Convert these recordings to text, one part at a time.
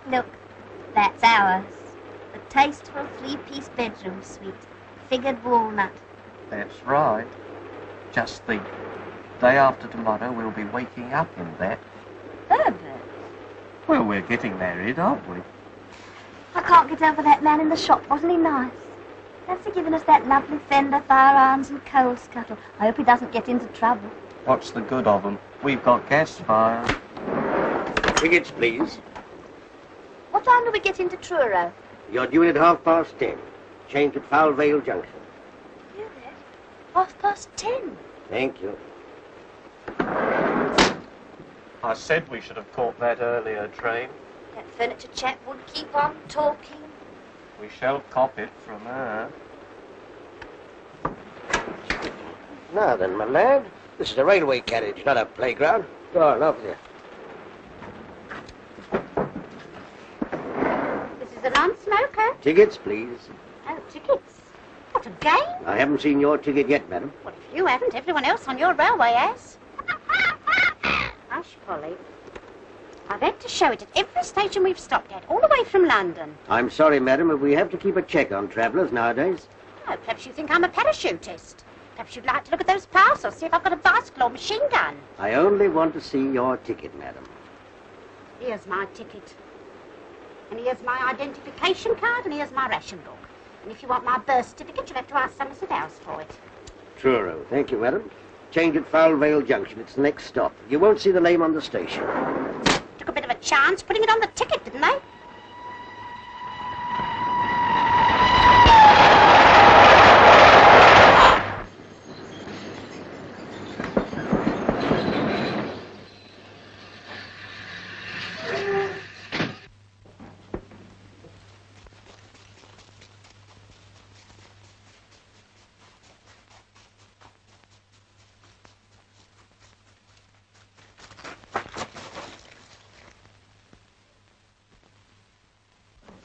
Look, that's ours. The tasteful three-piece bedroom suite. Figured walnut. That's right. Just think, day after tomorrow we'll be waking up in that. Herbert. Well, we're getting married, aren't we? I can't get over that man in the shop. Wasn't he nice? Fancy giving us that lovely fender, firearms and coal scuttle. I hope he doesn't get into trouble. What's the good of them? We've got gas fire. Tickets, please. What time do we get into Truro? You're due in at 10:30. Change at Foul Vale Junction. You there? 10:30. Thank you. I said we should have caught that earlier train. That furniture chap would keep on talking. We shall cop it from her. Now then, my lad, this is a railway carriage, not a playground. Go on, off with you. This is a non-smoker. Tickets, please. Oh, tickets. What a game. I haven't seen your ticket yet, madam. Well, if you haven't, everyone else on your railway has. Hush, Polly. I've had to show it at every station we've stopped at, all the way from London. I'm sorry, madam, but we have to keep a check on travellers nowadays. Oh, perhaps you think I'm a parachutist. Perhaps you'd like to look at those parcels, see if I've got a bicycle or machine gun. I only want to see your ticket, madam. Here's my ticket. And here's my identification card, and here's my ration book. And if you want my birth certificate, you'll have to ask Somerset House for it. Truro. Thank you, madam. Change at Foul Vale Junction. It's the next stop. You won't see the name on the station. Took a bit of a chance putting it on the ticket, didn't they?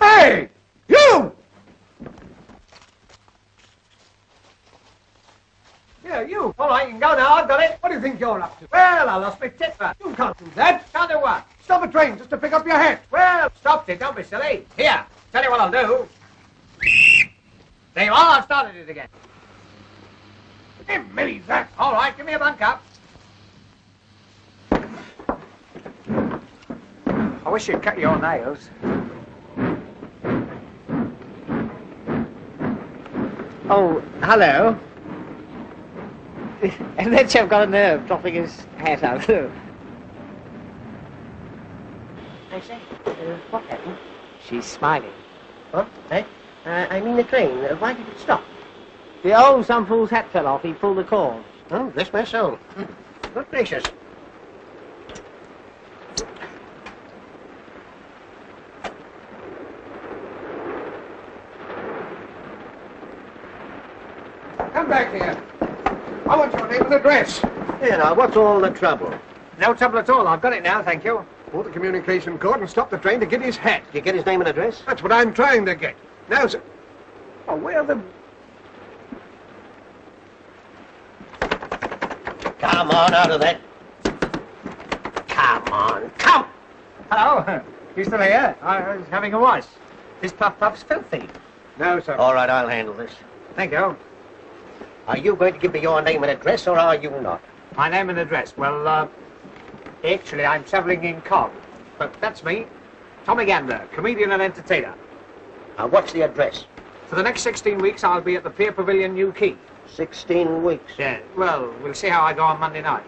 Hey! You! Yeah, you. All right, you can go now. I've got it. What do you think you're up to? Well, I lost my tipper. You can't do that. Can't do what? Stop a train just to pick up your hat. Well, stopped it. Don't be silly. Here, tell you what I'll do. There you are. I've started it again. Give me that. All right, give me a bunk up. I wish you'd cut your nails. Oh, hello. And that chap got a nerve dropping his hat out. I say, what happened? She's smiling. What? Eh? I mean the train. Why did it stop? Some fool's hat fell off. He pulled the cord. Oh, bless my soul. Good gracious. Come back here. I want your name and address. Here now, what's all the trouble? No trouble at all. I've got it now, thank you. Pull the communication cord and stop the train to get his hat. Did you get his name and address? That's what I'm trying to get. Now, sir. Oh, where the... Come on, out of that. Come on, come! Hello. You still here? I was having a wash. This puff's filthy. No, sir. All right, I'll handle this. Thank you. Are you going to give me your name and address, or are you not? My name and address. Well, actually, I'm travelling in Cog. But that's me. Tommy Gambler, comedian and entertainer. Now, what's the address? For the next 16 weeks, I'll be at the Pier Pavilion, New Quay. 16 weeks. Yeah. Well, we'll see how I go on Monday night.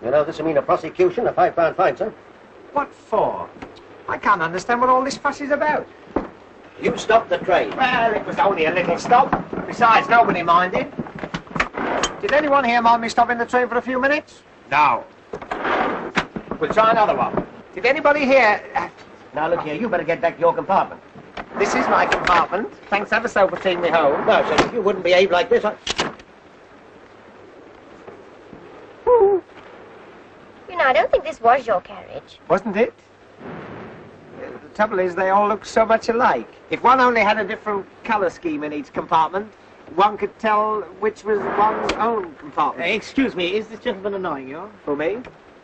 You know, this will mean a prosecution, a £5 fine, sir. What for? I can't understand what all this fuss is about. You stopped the train. Well, it was only a little stop. Besides, nobody minded. Did anyone here mind me stopping the train for a few minutes? No. We'll try another one. Did anybody here... Now, look here, you better get back to your compartment. This is my compartment. Thanks ever so for seeing me home. No, sir, if you wouldn't behave like this, You know, I don't think this was your carriage. Wasn't it? The trouble is, they all look so much alike. If one only had a different colour scheme in each compartment, one could tell which was one's own compartment. Excuse me, is this gentleman annoying you? For me?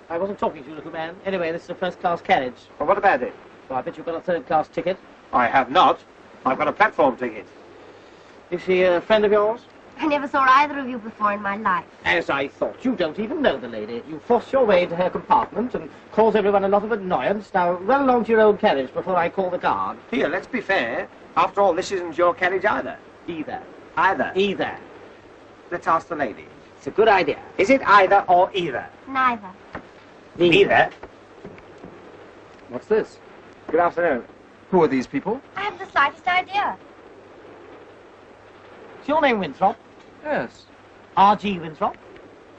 I wasn't talking to you, little man. Anyway, this is a first-class carriage. Well, what about it? So I bet you've got a third-class ticket. I have not. I've got a platform ticket. Is she a friend of yours? I never saw either of you before in my life. As I thought. You don't even know the lady. You force your way into her compartment and cause everyone a lot of annoyance. Now, run along to your own carriage before I call the guard. Here, let's be fair. After all, this isn't your carriage either. Either. Either. Let's ask the lady. It's a good idea. Is it either or either? Neither. Neither. What's this? Good afternoon. Who are these people? I haven't the slightest idea. Is your name Winthrop? Yes. R.G. Winthrop?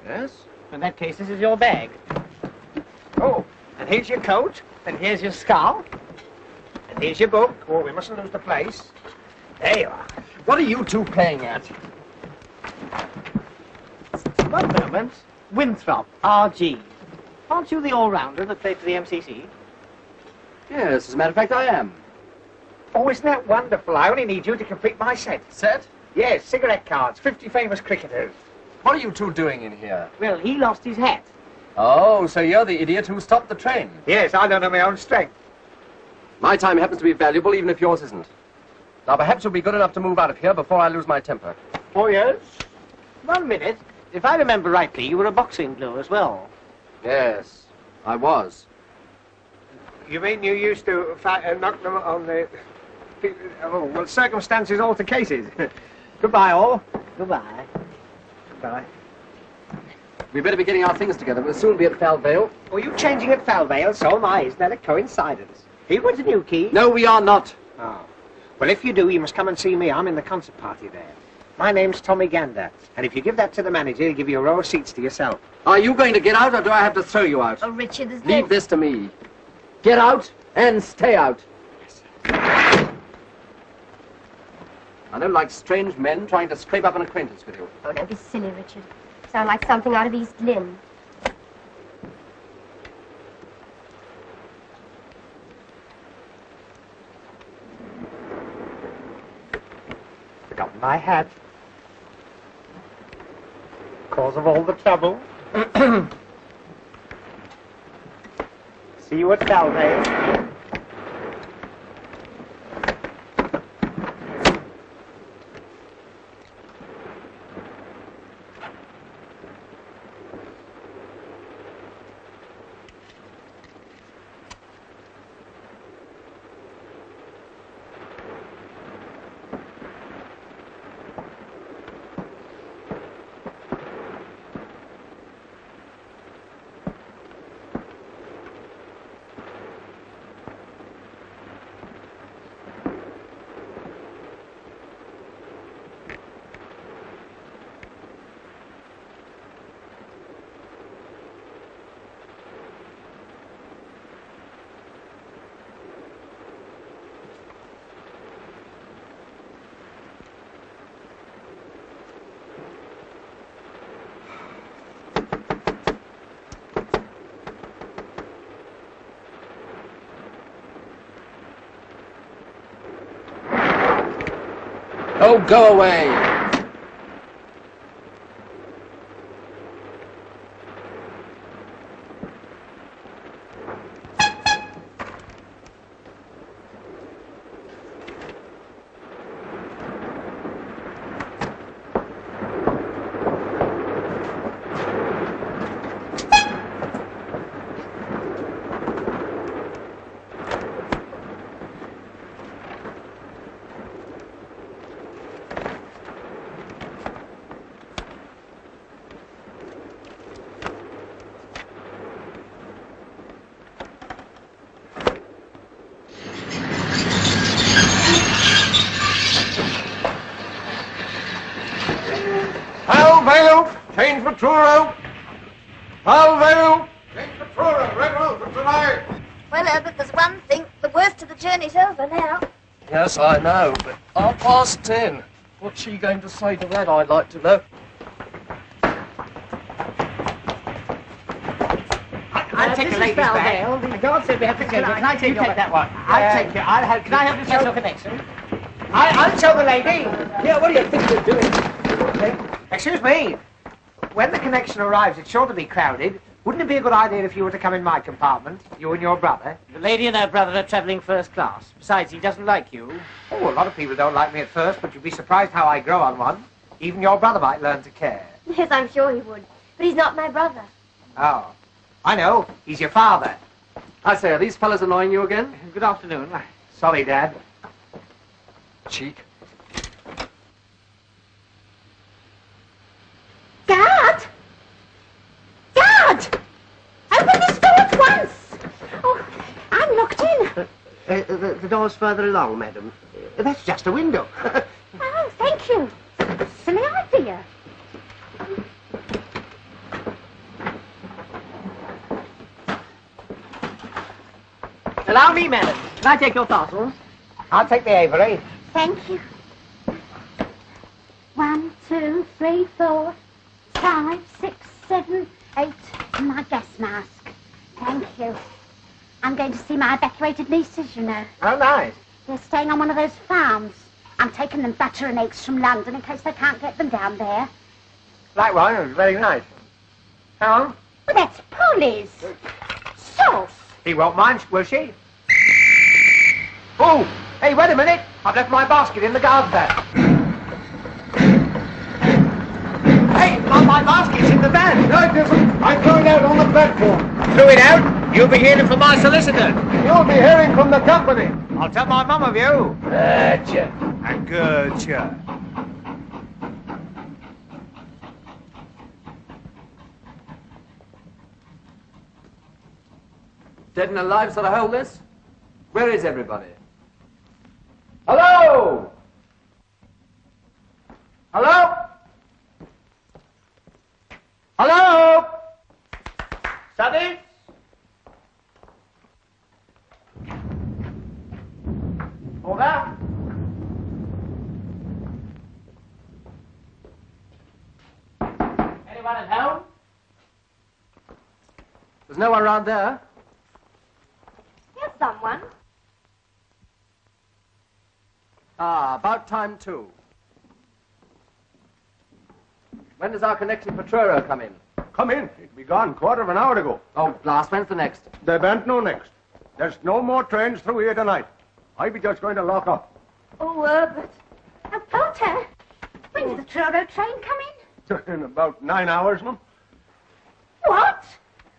Yes? In that case, this is your bag. Oh, and here's your coat. And here's your scarf. And here's your book. Oh, we mustn't lose the place. There you are. What are you two playing at? One moment. Winthrop, R.G. Aren't you the all-rounder that played for the MCC? Yes, as a matter of fact, I am. Oh, isn't that wonderful? I only need you to complete my set. Set? Yes, cigarette cards, 50 famous cricketers. What are you two doing in here? Well, he lost his hat. Oh, so you're the idiot who stopped the train. Yes, I don't know my own strength. My time happens to be valuable, even if yours isn't. Now, perhaps you'll be good enough to move out of here before I lose my temper. Oh, yes? 1 minute. If I remember rightly, you were a boxing glue as well. Yes, I was. You mean you used to knock them on the... Oh, well, circumstances alter cases. Goodbye, all. Goodbye. Goodbye. We'd better be getting our things together. We'll soon be at Falvale. Oh, you changing at Falvale? So am I. Isn't that a coincidence? Are you going to Newquay? No, we are not. Oh. Well, if you do, you must come and see me. I'm in the concert party there. My name's Tommy Gander. And if you give that to the manager, he'll give you a row of seats to yourself. Are you going to get out, or do I have to throw you out? Oh, Richard, there's Leave this to me. Get out and stay out. I don't like strange men trying to scrape up an acquaintance with you. Oh, don't be silly, Richard. Sound like something out of East Lynne. Forgotten my hat. Cause of all the trouble. See you at Falvale. Oh, go away! Falvale, change for Truro. Falvale, change for Truro. Red road for tonight. Well, Herbert, there's one thing. The worst of the journey's over now. Yes, I know, but 10:30. What's she going to say to that, I'd like to know? I'll take the ladies back. The guard said we have to take it. Can I take that one? I'll take it. I'll help you. Can I help you set your connection? I'll show the lady. Yeah, what do you think you're doing? Excuse me. When the connection arrives, it's sure to be crowded. Wouldn't it be a good idea if you were to come in my compartment, you and your brother? The lady and her brother are travelling first class. Besides, he doesn't like you. Oh, a lot of people don't like me at first, but you'd be surprised how I grow on one. Even your brother might learn to care. Yes, I'm sure he would. But he's not my brother. Oh, I know. He's your father. I say, are these fellas annoying you again? Good afternoon. Sorry, Dad. Cheek. Dad! Dad! Open this door at once! Oh, I'm locked in. The door's further along, madam. That's just a window. Oh, thank you. Silly idea. Allow me, madam. Can I take your parcels? I'll take the Avery. Thank you. 1, 2, 3, 4, 5, 6, 7, 8. And my gas mask. Thank you. I'm going to see my evacuated nieces, you know. Oh, nice. They're staying on one of those farms. I'm taking them butter and eggs from London in case they can't get them down there. Like one, it was very nice. How on? Well, that's Polly's. Sauce. He won't mind, will she? Oh, hey, wait a minute. I've left my basket in the garden there. Hey, my basket's in the van. No, it isn't. I threw it out on the platform. Threw it out? You'll be hearing from my solicitor. You'll be hearing from the company. I'll tell my mum of you. Gotcha. And gotcha. Dead and alive sort of hold this? Where is everybody? Hello? Hello? Hello? Study? Over. Anyone at home? There's no one around there. Here's someone. Ah, about time too. When does our connection for Truro come in? Come in. It began quarter of an hour ago. Oh, blast, when's the next? There ben't no next. There's no more trains through here tonight. I be just going to lock up. Oh, Herbert. Oh, Potter. When's the Truro train come in? In about 9 hours, ma'am. What?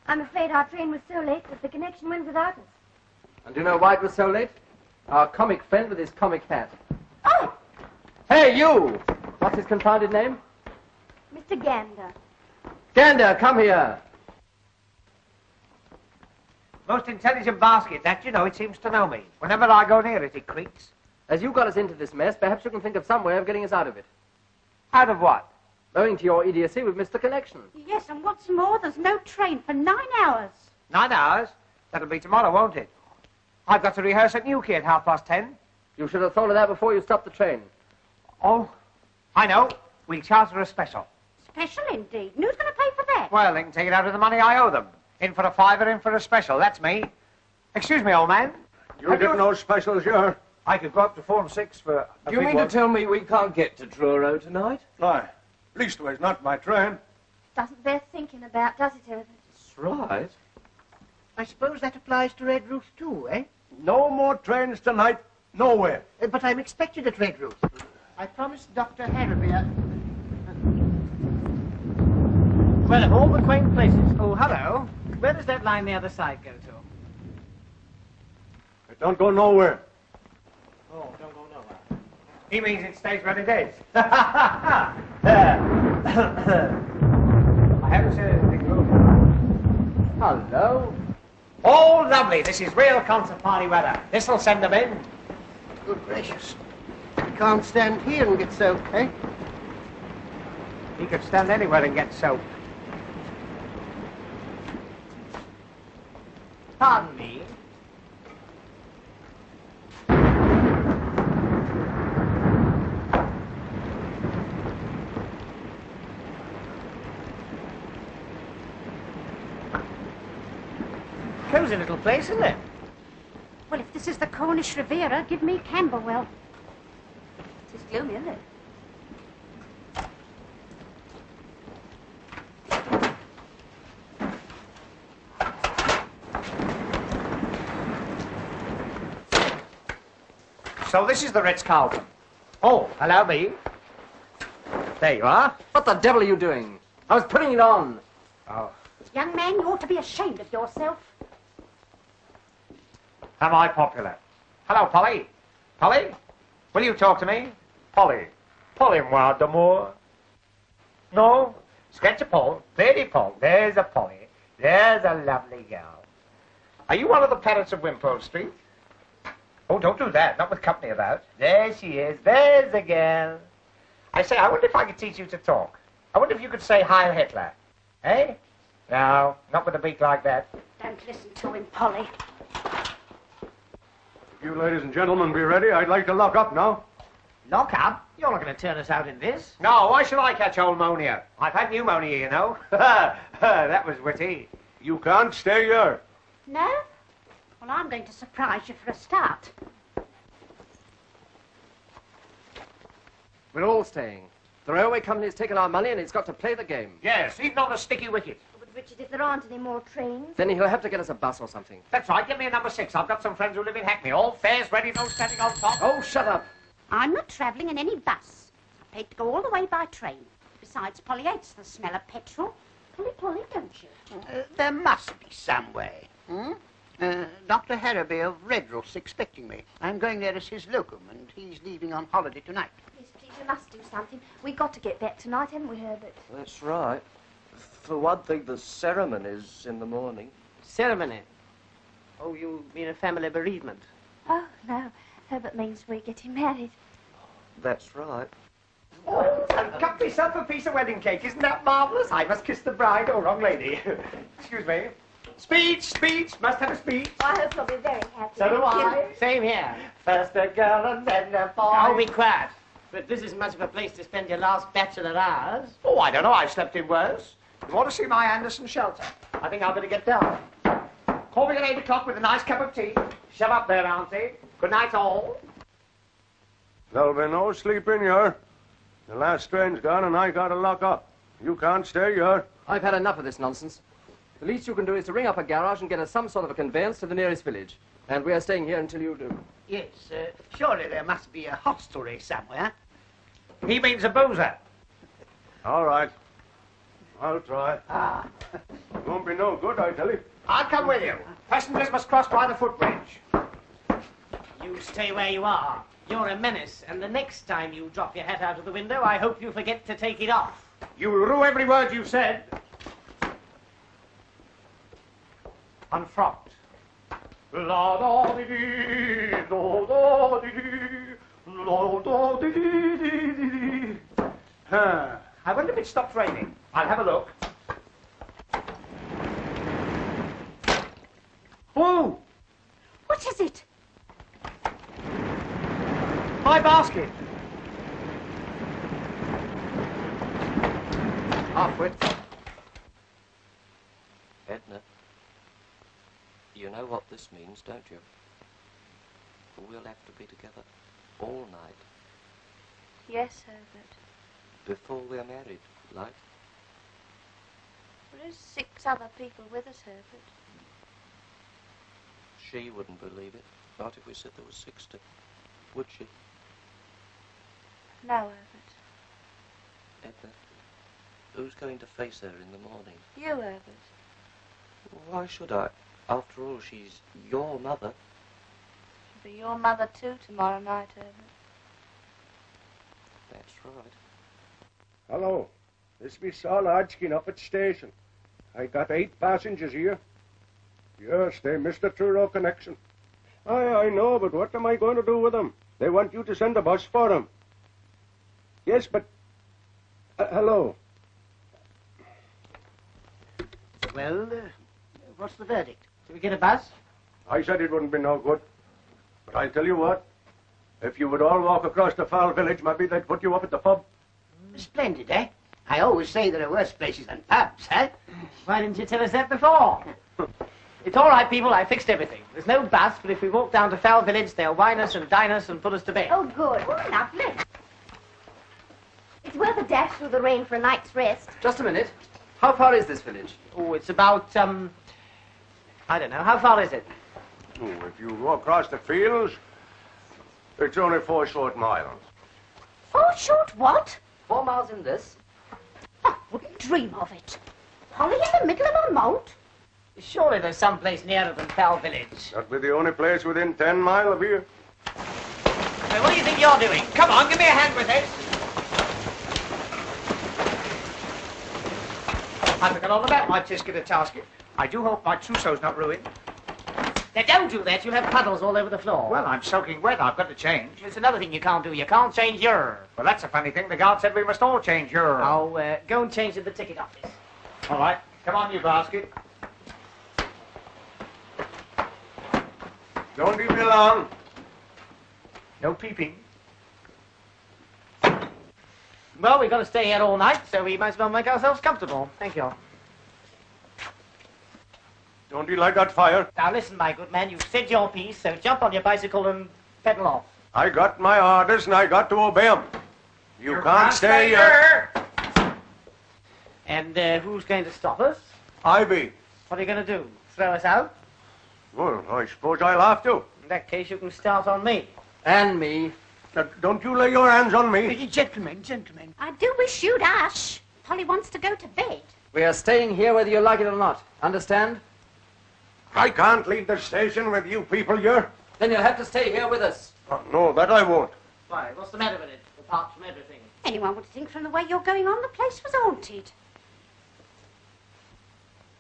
I'm afraid our train was so late that the connection went without us. And do you know why it was so late? Our comic friend with his comic hat. Oh, Hey, you! What's his confounded name? Mr. Gander. Gander, come here. Most intelligent basket, that, you know, it seems to know me. Whenever I go near it, it creaks. As you got us into this mess, perhaps you can think of some way of getting us out of it. Out of what? Owing to your idiocy, we've missed the connection. yes, and what's more, there's no train for 9 hours. 9 hours? That'll be tomorrow, won't it? I've got to rehearse at Newquay at 10:30. You should have thought of that before you stopped the train. Oh, I know. We'll charter a special. Special indeed. And who's going to pay for that? Well, they can take it out of the money I owe them. In for a fiver, in for a special. That's me. Excuse me, old man. You get no specials here. I could go up to Form 6 for a Do you big mean one. to tell me we can't get to Truro tonight? Aye. Leastways, not by train. Doesn't bear thinking about, does it, Herbert? That's right. I suppose that applies to Red Roof too, eh? No more trains tonight, nowhere. But I'm expected at Red Roof. I promised Dr. Harrowby. Well, of all the quaint places, Oh, hello. where does that line the other side go to? It don't go nowhere. Oh, don't go nowhere. He means it stays where it is. I haven't said anything rude. Hello? Oh, lovely. This is real concert party weather. This'll send them in. Good gracious. You can't stand here and get soaked, eh? He could stand anywhere and get soaked. Pardon me. Cozy little place, isn't it? Well, if this is the Cornish Riviera, give me Camberwell. It's gloomy, isn't it? so this is the Ritz-Carlton. Oh, allow me. There you are. What the devil are you doing? I was putting it on. Oh. Young man, you ought to be ashamed of yourself. Am I popular? Hello, Polly. Polly? Will you talk to me? Polly. Polly-moi d'amour. No? Sketch a Paul. Lady Paul. There's a Polly. There's a lovely girl. Are you one of the parrots of Wimpole Street? Oh, don't do that. Not with company about. There she is. There's the girl. I say, I wonder if I could teach you to talk. I wonder if you could say Heil Hitler. Eh? No, not with a beak like that. Don't listen to him, Polly. If you ladies and gentlemen be ready, I'd like to lock up now. Lock up? You're not going to turn us out in this. No, why should I catch old pneumonia? I've had pneumonia, you know. That was witty. You can't stay here. No? Well, I'm going to surprise you for a start. We're all staying. The railway company has taken our money and it's got to play the game. Yes, even on the sticky wicket. But Richard, if there aren't any more trains... Then he'll have to get us a bus or something. That's right, give me a number 6. I've got some friends who live in Hackney. All fares ready, no standing on top. Oh, shut up. I'm not travelling in any bus. I paid to go all the way by train. Besides, Polly hates the smell of petrol. Polly, don't you? There must be some way. Dr. Harraby of Redruth's expecting me. I'm going there as his locum, and he's leaving on holiday tonight. Yes, please, we must do something. We've got to get back tonight, haven't we, Herbert? That's right. For one thing, the ceremony's in the morning. Ceremony? Oh, you mean a family bereavement? Oh, no. Herbert means we're getting married. That's right. Oh, and cut myself a piece of wedding cake. Isn't that marvellous? I must kiss the bride. Oh, wrong lady. Excuse me. Speech. Must have a speech. I hope you'll be very happy. So do I. Same here. First a girl and then a boy. Oh, be quiet. But this isn't much of a place to spend your last bachelor hours. Oh, I don't know. I've slept in worse. You want to see my Anderson shelter? I think I'll better get down. Call me at 8 o'clock with a nice cup of tea. Shove up there, Auntie. Good night, all. There'll be no sleep in here. The last train's gone and I gotta lock up. You can't stay here. I've had enough of this nonsense. The least you can do is to ring up a garage and get us some sort of a conveyance to the nearest village. And we are staying here until you do. Yes, surely there must be a hostelry somewhere. He means a boozer. All right. I'll try. It won't be no good, I tell you. I'll come with you. Passengers must cross by the footbridge. You stay where you are. You're a menace, and the next time you drop your hat out of the window, I hope you forget to take it off. You will rue every word you've said. Unfrocked. La da dee dee, do da dee dee, la da dee dee dee dee. I wonder if it stopped raining. I'll have a look. Oh! What is it? My basket. Half-wit. Edna, you know what this means, don't you? We'll have to be together all night Yes, Herbert. before we're married, like. There is 6 other people with us, Herbert. She wouldn't believe it, not if we said there was 60. Would she? No, Herbert. Edna, who's going to face her in the morning? You, Herbert. Why should I? After all, she's your mother. She'll be your mother too tomorrow night, Herbert. That's right. Hello. This be Saul Hodgkin up at station. I got 8 passengers here. Yes, they missed the Truro connection. I know, but what am I going to do with them? They want you to send a bus for them. Yes, but... hello. Well, what's the verdict? Shall we get a bus? I said it wouldn't be no good. But I'll tell you what. If you would all walk across the foul village, maybe they'd put you up at the pub. Splendid, eh? I always say there are worse places than pubs, eh? Why didn't you tell us that before? It's all right, people. I fixed everything. There's no bus, but if we walk down to Foul Village, they'll wine us and dine us and put us to bed. Oh, good. Oh, lovely. It's worth a dash through the rain for a night's rest. Just a minute. How far is this village? Oh, it's about, I don't know. How far is it? Oh, if you go across the fields, It's only 4 short miles. 4 short what? 4 miles in this. I wouldn't dream of it. Polly in the middle of a moat? Surely there's some place nearer than Pal Village. That'll be the only place within 10 miles of here. Hey, what do you think you're doing? Come on, give me a hand with this. I forgot all about my tisket-a-tasket. I do hope my trousseau's not ruined. Now, don't do that. You'll have puddles all over the floor. Well, I'm soaking wet. I've got to change. There's another thing you can't do. You can't change your... Well, that's a funny thing. The guard said we must all change your... Oh, go and change at the ticket office. All right. Come on, you basket. Don't leave me alone. No peeping. Well, we've got to stay here all night, so we might as well make ourselves comfortable. Thank you. Don't you like that fire? Now, listen, my good man. You've said your piece, so jump on your bicycle and pedal off. I got my orders and I got to obey 'em. You can't stay here. And who's going to stop us? I be. What are you going to do? Throw us out? Well, I suppose I'll have to. In that case, you can start on me. And me. Now, don't you lay your hands on me. Gentlemen, gentlemen. I do wish you'd hush. Polly wants to go to bed. We are staying here whether you like it or not. Understand? I can't leave the station with you people here. Then you'll have to stay here with us. Oh, no, that I won't. Why, what's the matter with it, apart from everything? Anyone would think from the way you're going on the place was haunted.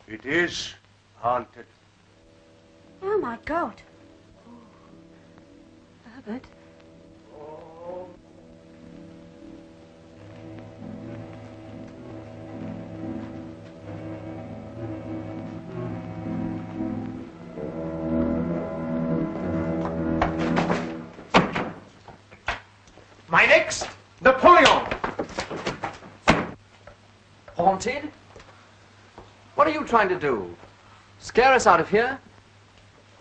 It is haunted. Oh, my God. Herbert. My next, Napoleon. Haunted? What are you trying to do? Scare us out of here?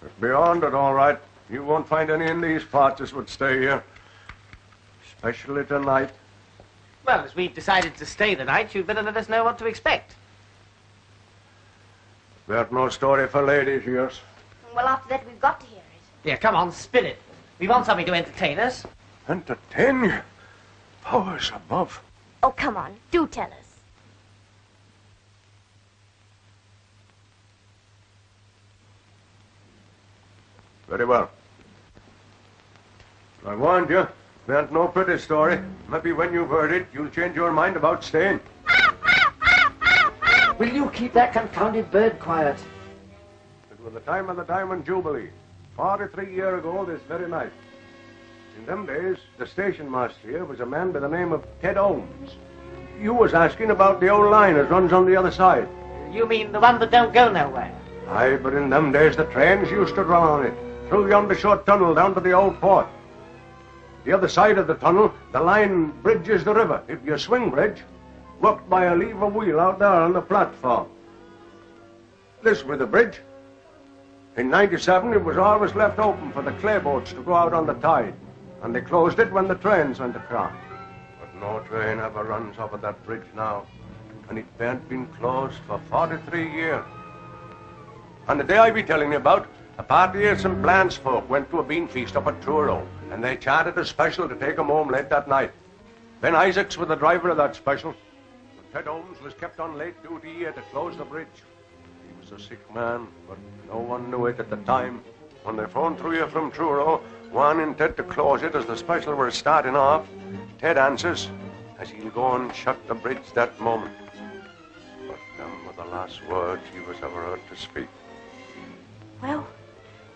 It's beyond it, all right. You won't find any in these parts as would stay here. Especially tonight. Well, as we've decided to stay the night, you'd better let us know what to expect. There's no story for ladies, yours. Well, after that, we've got to hear it. Yeah, come on, spin it. We want something to entertain us. Entertain you? Powers above. Oh, come on. Do tell us. Very well. I warned you. There ain't no pretty story. Maybe when you've heard it, you'll change your mind about staying. Will you keep that confounded bird quiet? It was the time of the Diamond Jubilee. 43 years ago this very night. In them days, the station master here was a man by the name of Ted Holmes. You was asking about the old line that runs on the other side. You mean the one that don't go nowhere? Aye, but in them days the trains used to run on it, through yonder short tunnel down to the old port. The other side of the tunnel, the line bridges the river. If you swing bridge, worked by a lever wheel out there on the platform. This was the bridge. In '97, it was always left open for the clay boats to go out on the tide, and they closed it when the trains went across. But no train ever runs over that bridge now, and it ain't been closed for 43 years. On the day I be telling you about, a party of St. Blanche folk went to a bean feast up at Truro, and they chartered a special to take 'em home late that night. Ben Isaacs was the driver of that special. Ted Holmes was kept on late duty here to close the bridge. He was a sick man, but no one knew it at the time. When they phoned through here from Truro, wanting Ted to close it as the special were starting off, Ted answers as he'll go and shut the bridge that moment. But them were the last words he was ever heard to speak. Well,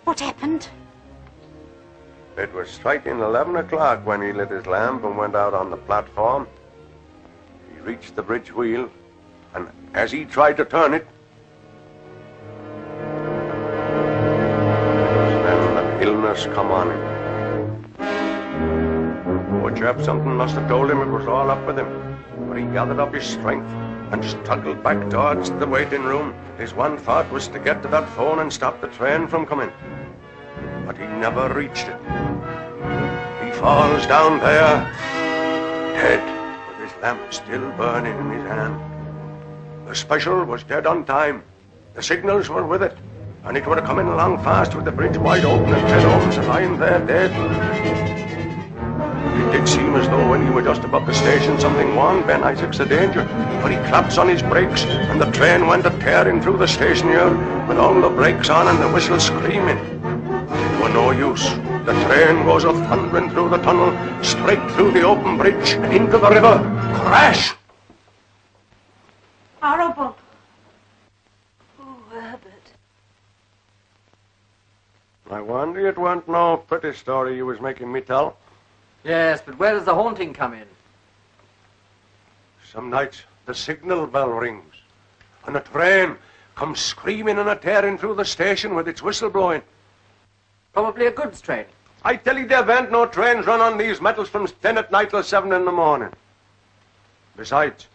what happened? It was striking 11 o'clock when he lit his lamp and went out on the platform. He reached the bridge wheel, and as he tried to turn it, then that illness come on him. Poor chap, something must have told him it was all up with him. But he gathered up his strength and struggled back towards the waiting room. His one thought was to get to that phone and stop the train from coming. But he never reached it. He falls down there, dead, with his lamp still burning in his hand. The special was dead on time. The signals were with it, and it would have come in along fast with the bridge wide open and Ted Holmes lying there dead. It did seem as though when you were just above the station, something warned Ben Isaac's a danger. But he claps on his brakes, and the train went a-tearing through the station here, with all the brakes on and the whistle screaming. It were no use. The train goes a-thundering through the tunnel, straight through the open bridge, and into the river. Crash! Horrible. Oh, Herbert. I wonder it weren't no pretty story you was making me tell. Yes, but where does the haunting come in? Some nights the signal bell rings, and a train comes screaming and a-tearing through the station with its whistle blowing. Probably a goods train. I tell you, there ain't no trains run on these metals from 10 at night till 7 in the morning. Besides,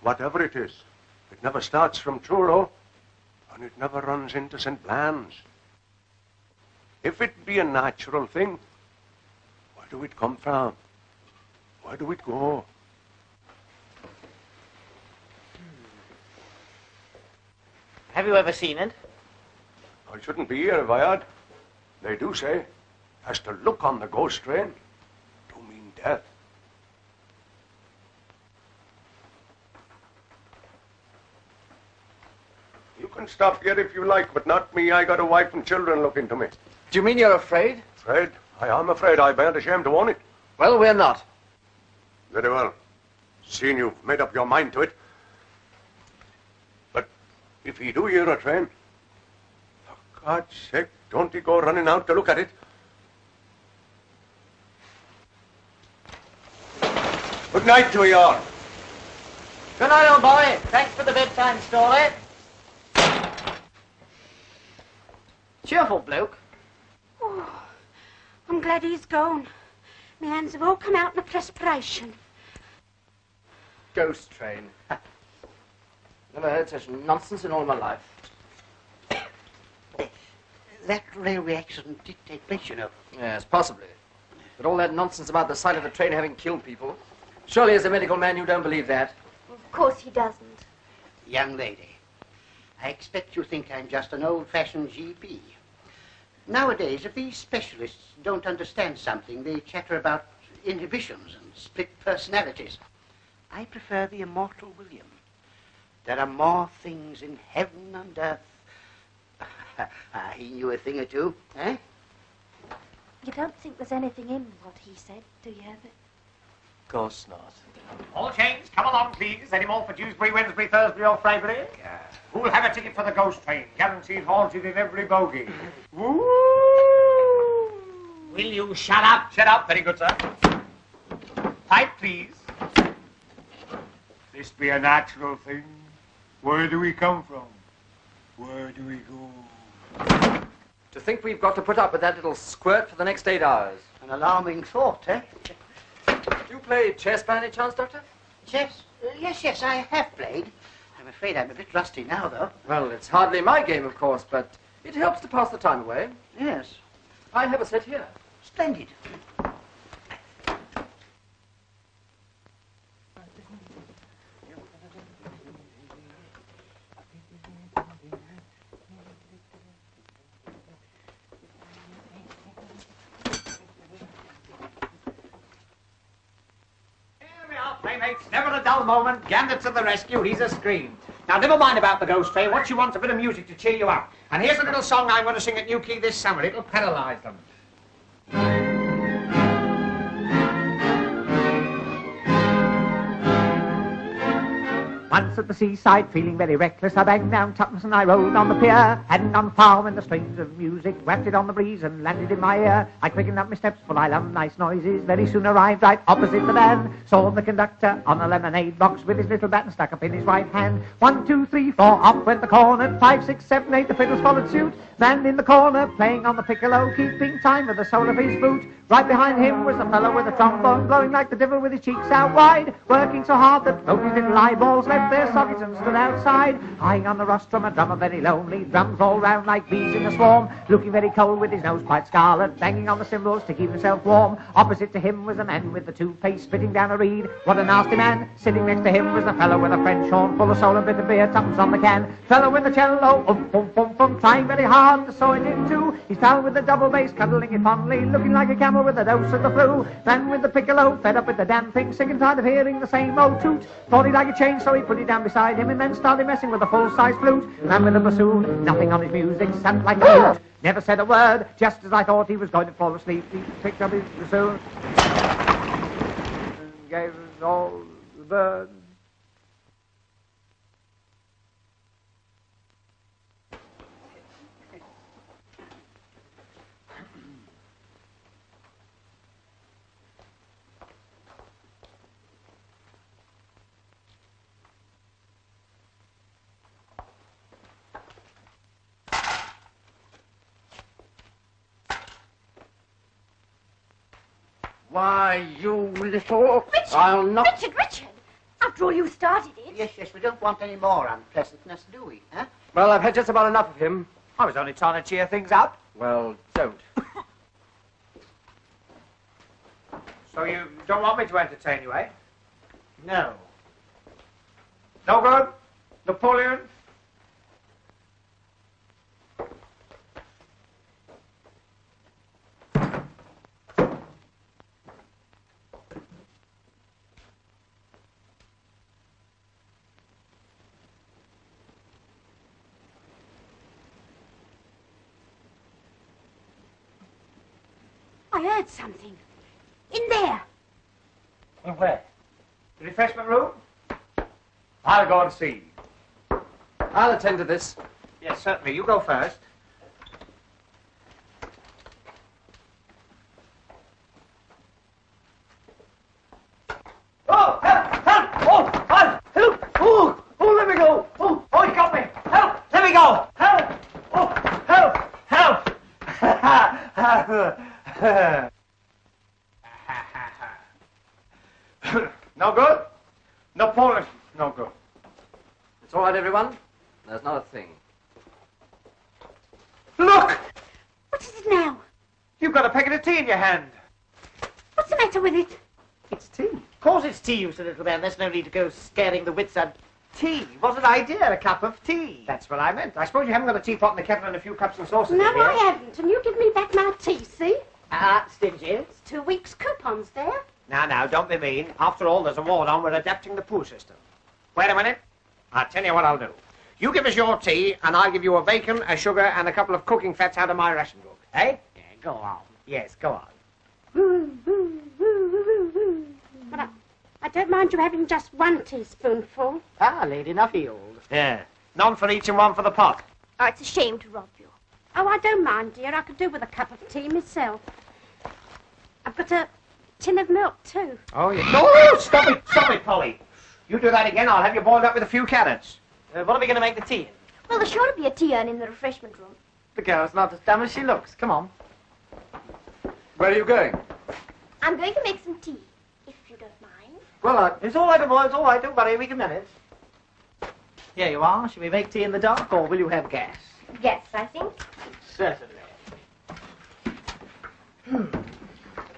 whatever it is, it never starts from Truro, and it never runs into St. Blan's. If it be a natural thing, where do it come from? Where do it go? Have you ever seen it? I shouldn't be here if I had. They do say, as to look on the ghost train, do mean death. You can stop here if you like, but not me. I got a wife and children looking to me. Do you mean you're afraid? Afraid? I am afraid. I ain't ashamed to own it. Well, we're not. Very well. Seeing you've made up your mind to it. But if you do hear a train, for God's sake, don't you go running out to look at it. Good night to you all. Good night, old boy. Thanks for the bedtime story. Cheerful bloke. Oh, I'm glad he's gone. My hands have all come out in a perspiration. Ghost train. Never heard such nonsense in all my life. That railway accident did take place, you know. Yes, possibly. But all that nonsense about the sight of the train having killed people. Surely as a medical man you don't believe that. Of course he doesn't. Young lady, I expect you think I'm just an old-fashioned GP. Nowadays, if these specialists don't understand something, they chatter about inhibitions and split personalities. I prefer the immortal William. There are more things in heaven and earth. He knew a thing or two, eh? You don't think there's anything in what he said, do you, Herbert? Of course not. All change, come along, please. Any more for Dewsbury, Wednesbury, Thursbury, or Freybury? Who'll have a ticket for the ghost train? Guaranteed haunted in every bogie. Woo! Will you shut up? Shut up. Very good, sir. Pipe, please. This be a natural thing. Where do we come from? Where do we go? To think we've got to put up with that little squirt for the next 8 hours. An alarming thought, eh? Do you play chess by any chance, Doctor? Chess? Yes, I have played. I'm afraid I'm a bit rusty now, though. Well, it's hardly my game, of course, but it helps to pass the time away. Yes. I have a set here. Splendid. Playmates, never a dull moment. Gander to the rescue, he's a scream. Now, never mind about the ghost train. What you want's a bit of music to cheer you up. And here's a little song I'm going to sing at New Key this summer. It'll paralyze them. Once at the seaside, feeling very reckless, I banged down tuppence and I rode on the pier. Hadn't gone far when the strains of music wafted on the breeze and landed in my ear. I quickened up my steps, for I love nice noises. Very soon arrived right opposite the band. Saw the conductor on a lemonade box with his little baton stuck up in his right hand. 1, 2, 3, 4, up went the cornet. 5, 6, 7, 8, the fiddles followed suit. Man in the corner, playing on the piccolo, keeping time with the sole of his boot. Right behind him was the fellow with the trombone, blowing like the devil with his cheeks out wide, working so hard that both his little eyeballs left their ear sockets and stood outside. Eyeing on the rostrum, a drummer very lonely, drums all round like bees in a swarm, looking very cold with his nose quite scarlet, banging on the cymbals to keep himself warm. Opposite to him was a man with the two-face spitting down a reed. What a nasty man! Sitting next to him was the fellow with a French horn, full of soul and bit of beer, thumbs on the can. Fellow with the cello, trying very hard to sew it into. His pal with the double bass, cuddling it fondly, looking like a camel with a dose of the flu. Man with the piccolo, fed up with the damn thing, sick and tired of hearing the same old toot. Thought he'd like a change, so he put it down beside him and then started messing with a full-size flute. Man with a bassoon, nothing on his music, sat like a mute. Never said a word, just as I thought he was going to fall asleep. He picked up his bassoon and gave us all the birds. Why, you little... Richard! I'll not... Richard! After all, you started it. Yes, we don't want any more unpleasantness, do we, huh? Well, I've had just about enough of him. I was only trying to cheer things up. Well, don't. So you don't want me to entertain you, eh? No. No good? Napoleon? I heard something. In there. Where? The refreshment room? I'll go and see. I'll attend to this. Yes, certainly. You go first. Oh, help! Help! Oh, help! Oh, let me go! Oh, he got me! Help! Let me go! Help! Oh, help! Help! No good? Napoleon, no good. It's all right, everyone. There's not a thing. Look! What is it now? You've got a packet of tea in your hand. What's the matter with it? It's tea. Of course it's tea, you silly little man. There's no need to go scaring the wits out. Tea. What an idea, a cup of tea. That's what I meant. I suppose you haven't got a teapot and a kettle and a few cups and saucers No, in here. I haven't. And you give me back my tea, see? Stingy. It's 2 weeks' coupons there. Now, don't be mean. After all, there's a war on. We're adapting the poo system. Wait a minute. I'll tell you what I'll do. You give us your tea, and I'll give you a bacon, a sugar, and a couple of cooking fats out of my ration book. Eh? Yeah, go on. Yes, go on. But I don't mind you having just 1 teaspoonful. Lady, enough healed. Yeah. None for each and one for the pot. Oh, it's a shame to rob you. Oh, I don't mind, dear. I could do with a cup of tea myself. I've got a tin of milk, too. Oh, yeah. No, stop it, Polly. You do that again, I'll have you boiled up with a few carrots. What are we going to make the tea in? Well, there's sure to be a tea urn in the refreshment room. The girl's not as dumb as she looks. Come on. Where are you going? I'm going to make some tea, if you don't mind. Well, It's all right, boy. It's all right. Don't worry. We can manage. Here you are. Shall we make tea in the dark, or will you have gas? Yes, I think. Certainly.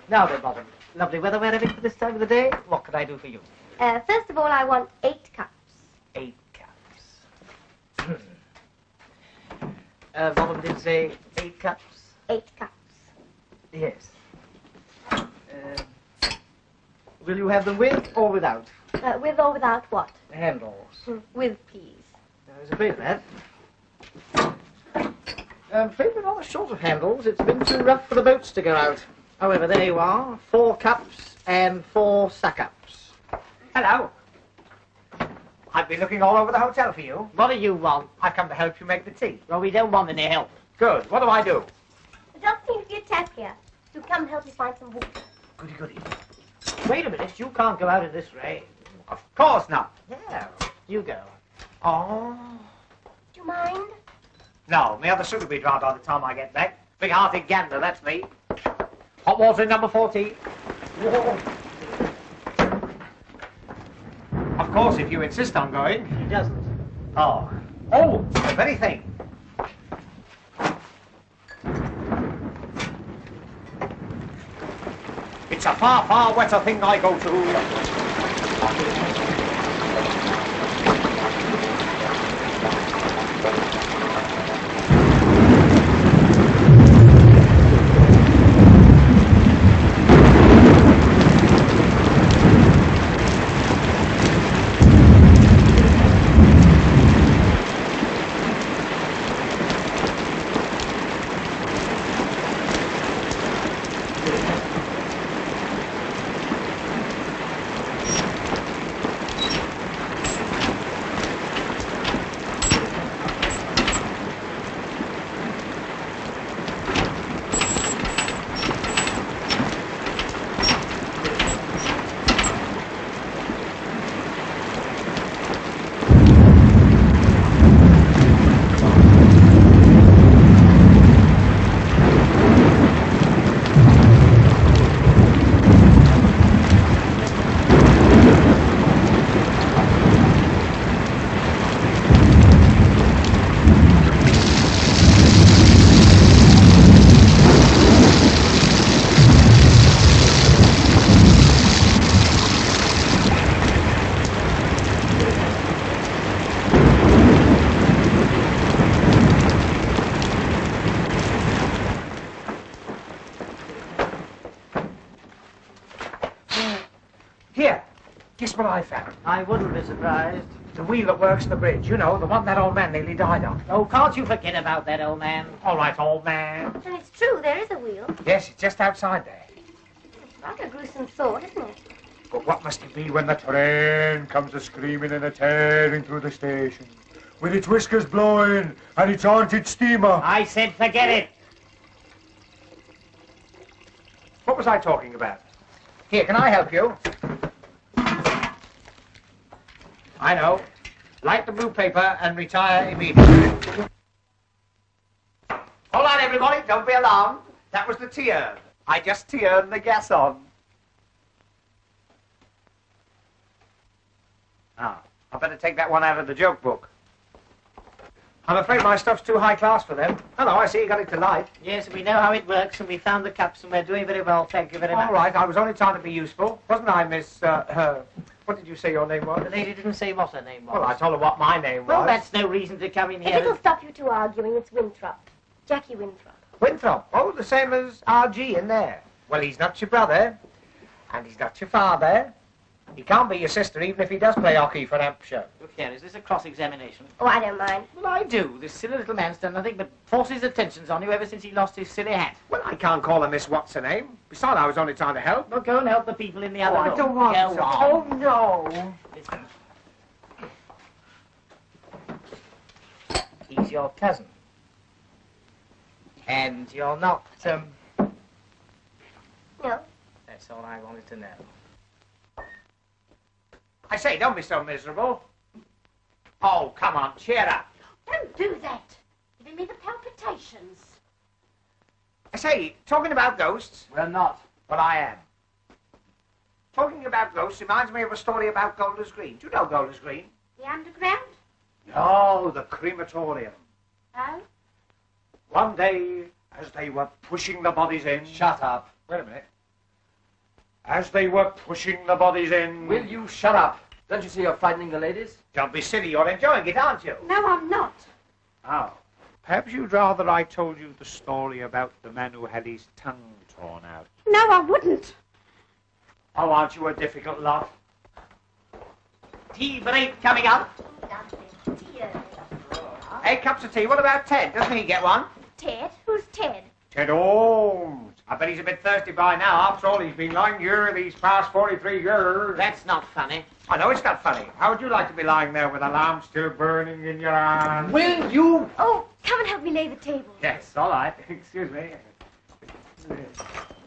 Now then, Bottom. Lovely weather we're having for this time of the day. What can I do for you? First of all, I want 8 cups. 8 cups. Bottom did say 8 cups? 8 cups. Yes. Will you have them with or without? With or without what? Handles. With, please. I was afraid of that. I'm afraid we're rather short of handles. It's been too rough for the boats to go out. However, there you are. 4 cups and 4 suck-ups. Hello. I've been looking all over the hotel for you. What do you want? I've come to help you make the tea. Well, we don't want any help. Good. What do I do? There doesn't seem to be a tap here. So come help me find some water. Goody. Wait a minute. You can't go out in this rain. Of course not. Yeah. You go. Oh. Do you mind? No, my other suit will be dry by the time I get back. Big-hearted gander, that's me. Hot water in number 14. Of course, if you insist on going. He doesn't. Oh. Oh, the very thing. It's a far, far wetter thing I go to. Here, guess what I found? I wouldn't be surprised. The wheel that works the bridge, you know, the one that old man nearly died on. Oh, can't you forget about that, old man? All right, old man. And it's true, there is a wheel. Yes, it's just outside there. It's like a gruesome thought, isn't it? But what must it be when the train comes a-screaming and a-tearing through the station, with its whiskers blowing and its haunted steamer? I said forget it. What was I talking about? Here, can I help you? I know. Light the blue paper and retire immediately. Hold on, everybody. Don't be alarmed. That was the T-urn. I just T-urned the gas on. Ah, I better take that one out of the joke book. I'm afraid my stuff's too high class for them. Hello, I see you got it to light. Yes, we know how it works, and we found the cups, and we're doing very well. Thank you very much. All right, I was only trying to be useful. Wasn't I, Miss, what did you say your name was? The lady didn't say what her name was. Well, I told her what my name was. Well, that's no reason to come in If here. it'll stop you two arguing, it's Winthrop. Jackie Winthrop. Winthrop. Oh, the same as RG in there. Well, he's not your brother, and he's not your father. He can't be your sister, even if he does play hockey for Hampshire. Look here, is this a cross-examination? Oh, I don't mind. Well, I do. This silly little man's done nothing but force his attentions on you ever since he lost his silly hat. Well, I can't call her Miss What's-her-name. Besides, I was only trying to help. Well, go and help the people in the other room. I don't want Go to. on. Oh, no. He's your cousin. And you're not, No. That's all I wanted to know. I say, don't be so miserable. Oh, come on, cheer up. Don't do that. Giving me the palpitations. I say, talking about ghosts. Well, not. Well, I am. Talking about ghosts reminds me of a story about Golders Green. Do you know Golders Green? The underground? No, the crematorium. Oh? One day, as they were pushing the bodies in... Shut up. Wait a minute. As they were pushing the bodies in... Will you shut up? Don't you see you're frightening the ladies? Don't be silly, you're enjoying it, aren't you? No, I'm not. Oh. Perhaps you'd rather I told you the story about the man who had his tongue torn out. No, I wouldn't. Oh, aren't you a difficult lot? Tea break coming up. Hey, cups of tea. What about Ted? Doesn't he get one? Ted? Who's Ted? Ted Holmes. I bet he's a bit thirsty by now. After all, he's been lying here these past 43 years. That's not funny. I know it's not funny. How would you like to be lying there with a lamp still burning in your hand? Will you? Oh, come and help me lay the table. Yes, all right. Excuse me.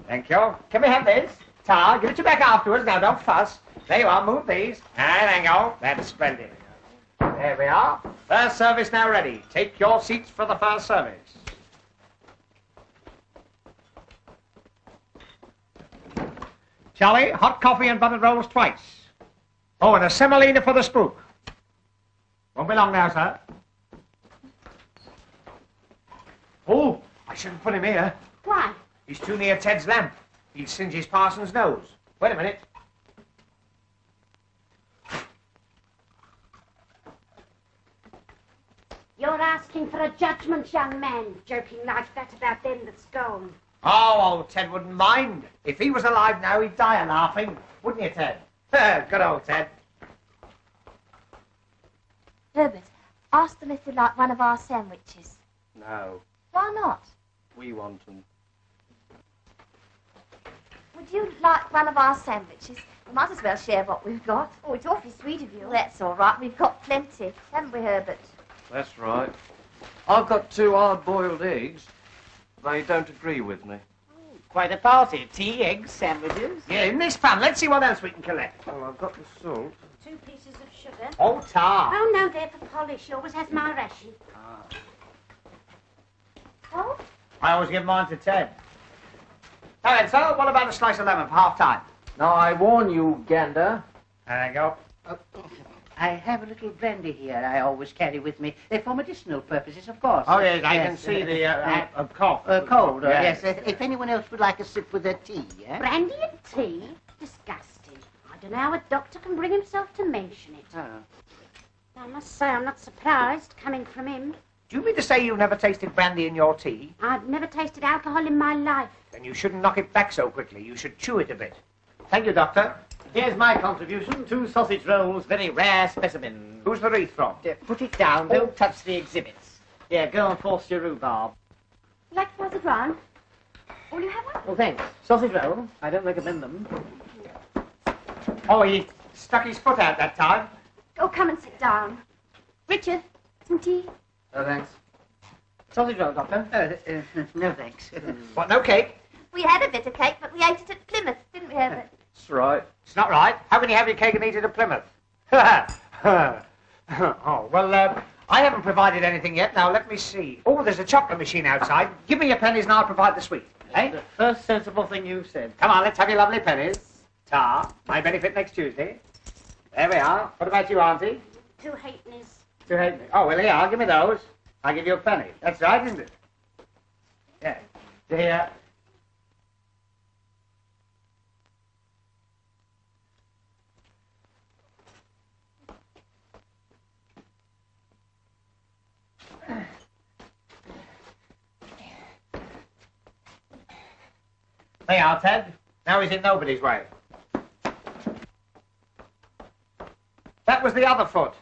Thank you. Can we have this? Tar, give it you back afterwards. Now, don't fuss. There you are. Move these. And there you go. That's splendid. There we are. First service now ready. Take your seats for the first service. Charlie, hot coffee and buttered rolls twice. Oh, and a semolina for the spook. Won't be long now, sir. Oh, I shouldn't put him here. Why? He's too near Ted's lamp. He'd singe his parson's nose. Wait a minute. You're asking for a judgment, young man, joking like that about them that's gone. Oh, Ted wouldn't mind. If he was alive now, he'd die of laughing. Wouldn't you, Ted? Good old Ted. Herbert, ask them if they'd like one of our sandwiches. No, Why not? we want them. Would you like one of our sandwiches? We might as well share what we've got. Oh, it's awfully sweet of you. Well, that's all right. We've got plenty, haven't we, Herbert? That's right. I've got 2 hard-boiled eggs. They don't agree with me. Quite a party. Tea, eggs, sandwiches. Yeah, in this pan. Let's see what else we can collect. Well, I've got the salt. 2 pieces of sugar. Oh, tar. Oh, no, they're for polish. She always has my ration. Oh? I always give mine to Ted. All right, so what about a slice of lemon for half-time? Now, I warn you, Gander. There you go. I have a little brandy here I always carry with me, for medicinal purposes, of course. Oh, yes, I can see the cough. Cold, Yes. yes. If anyone else would like a sip with their tea, eh? Brandy and tea? Disgusting. I don't know how a doctor can bring himself to mention it. Oh. I must say I'm not surprised, coming from him. Do you mean to say you've never tasted brandy in your tea? I've never tasted alcohol in my life. Then you shouldn't knock it back so quickly. You should chew it a bit. Thank you, Doctor. Here's my contribution. 2 sausage rolls, very rare specimen. Who's the wreath from? Put it down. Don't touch the exhibits. Yeah, go and force your rhubarb. Like was it wrong? Will you have one? Well, thanks. Sausage roll. I don't recommend them. Oh, he stuck his foot out that time. Oh, come and sit down. Richard, some tea? Oh, thanks. Sausage roll, Doctor. No, thanks. What, no cake? We had a bit of cake, but we ate it at Plymouth, didn't we, Herbert? That's right. It's not right. How can you have your cake and eat it at Plymouth? Oh, well, I haven't provided anything yet. Now, let me see. Oh, there's a chocolate machine outside. Give me your pennies and I'll provide the sweet. Eh? The first sensible thing you've said. Come on, let's have your lovely pennies. Tar. My benefit next Tuesday. There we are. What about you, Auntie? 2 halfpennies. 2 halfpennies. Oh, well, here, I'll give me those. I'll give you a penny. That's right, isn't it? Yeah. There. There you are, Ted. Now he's in nobody's way. That was the other foot.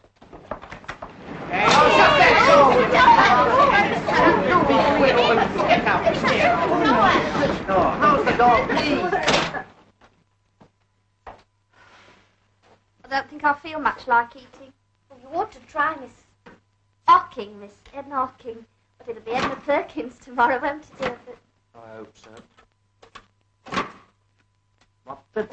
Hey, oh, shut that door! Close the door, please. I don't think I feel much like eating. Well, you ought to try Miss Edna Hocking. But it'll be Edna Perkins tomorrow, won't it, Herbert? I hope so. What the...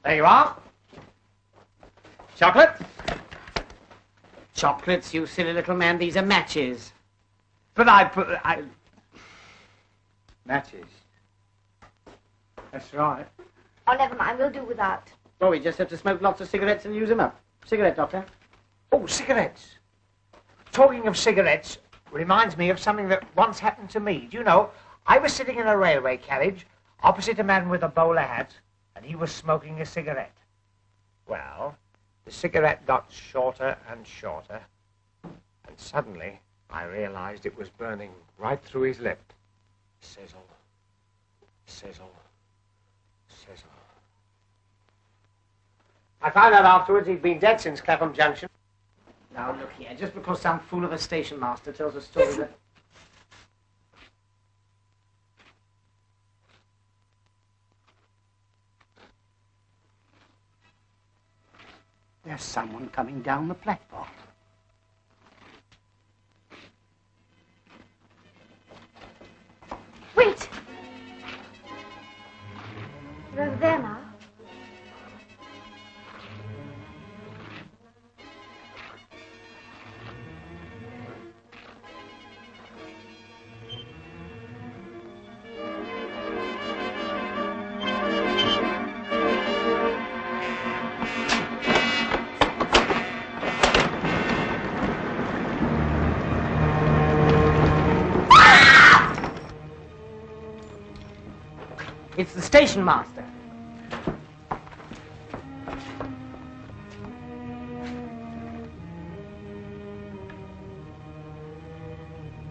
There you are. Chocolate? Chocolates, you silly little man. These are matches. But matches. That's right. Oh, never mind. We'll do without. Well, we just have to smoke lots of cigarettes and use them up. Cigarette, Doctor. Oh, cigarettes. Talking of cigarettes reminds me of something that once happened to me. Do you know, I was sitting in a railway carriage opposite a man with a bowler hat, and he was smoking a cigarette. Well, the cigarette got shorter and shorter, and suddenly I realized it was burning right through his lip. Sizzle, sizzle, sizzle. I found out afterwards he'd been dead since Clapham Junction. Now, look here. Just because some fool of a station master tells a story that... There's someone coming down the platform. Wait! You're over there now. It's the station master.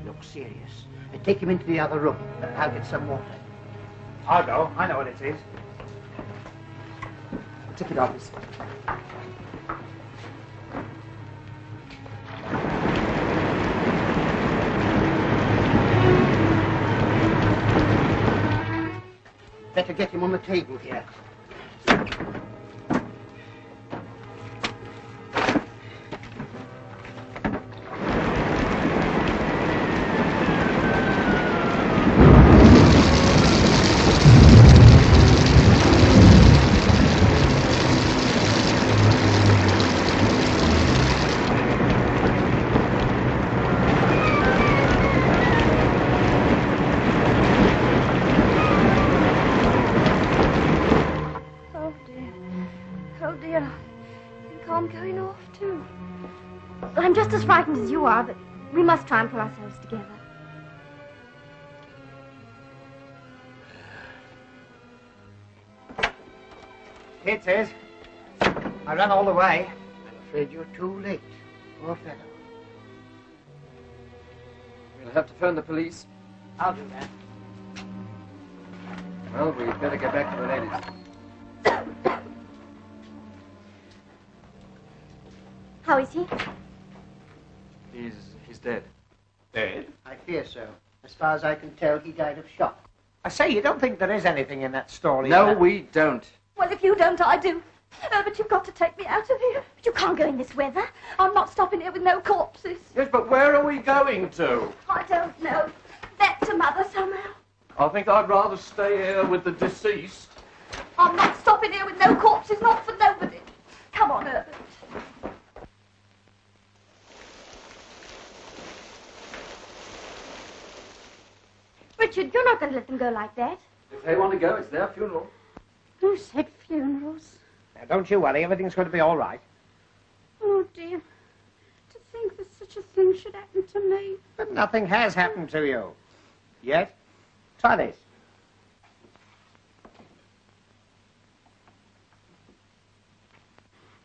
Look serious. Take him into the other room. I'll get some water. I'll go. I know what it is. Ticket office. Better get him on the table here. I'm just as frightened as you are, but we must try and pull ourselves together. Here it is. I ran all the way. I'm afraid you're too late. Poor fellow. We'll have to phone the police. I'll do that. Well, we'd better get back to the ladies. How is he? He's dead. Dead? I fear so. As far as I can tell, he died of shock. I say, you don't think there is anything in that story? No, we don't. Well, if you don't, I do. But you've got to take me out of here. But you can't go in this weather. I'm not stopping here with no corpses. Yes, but where are we going to? I don't know. Back to Mother somehow. I think I'd rather stay here with the deceased. I'm not stopping here with no corpses, not for nobody. Come on, Herbert. Richard, you're not going to let them go like that. If they want to go, it's their funeral. Who said funerals? Now, don't you worry. Everything's going to be all right. Oh, dear. To think that such a thing should happen to me. But nothing has happened to you. Yet. Try this.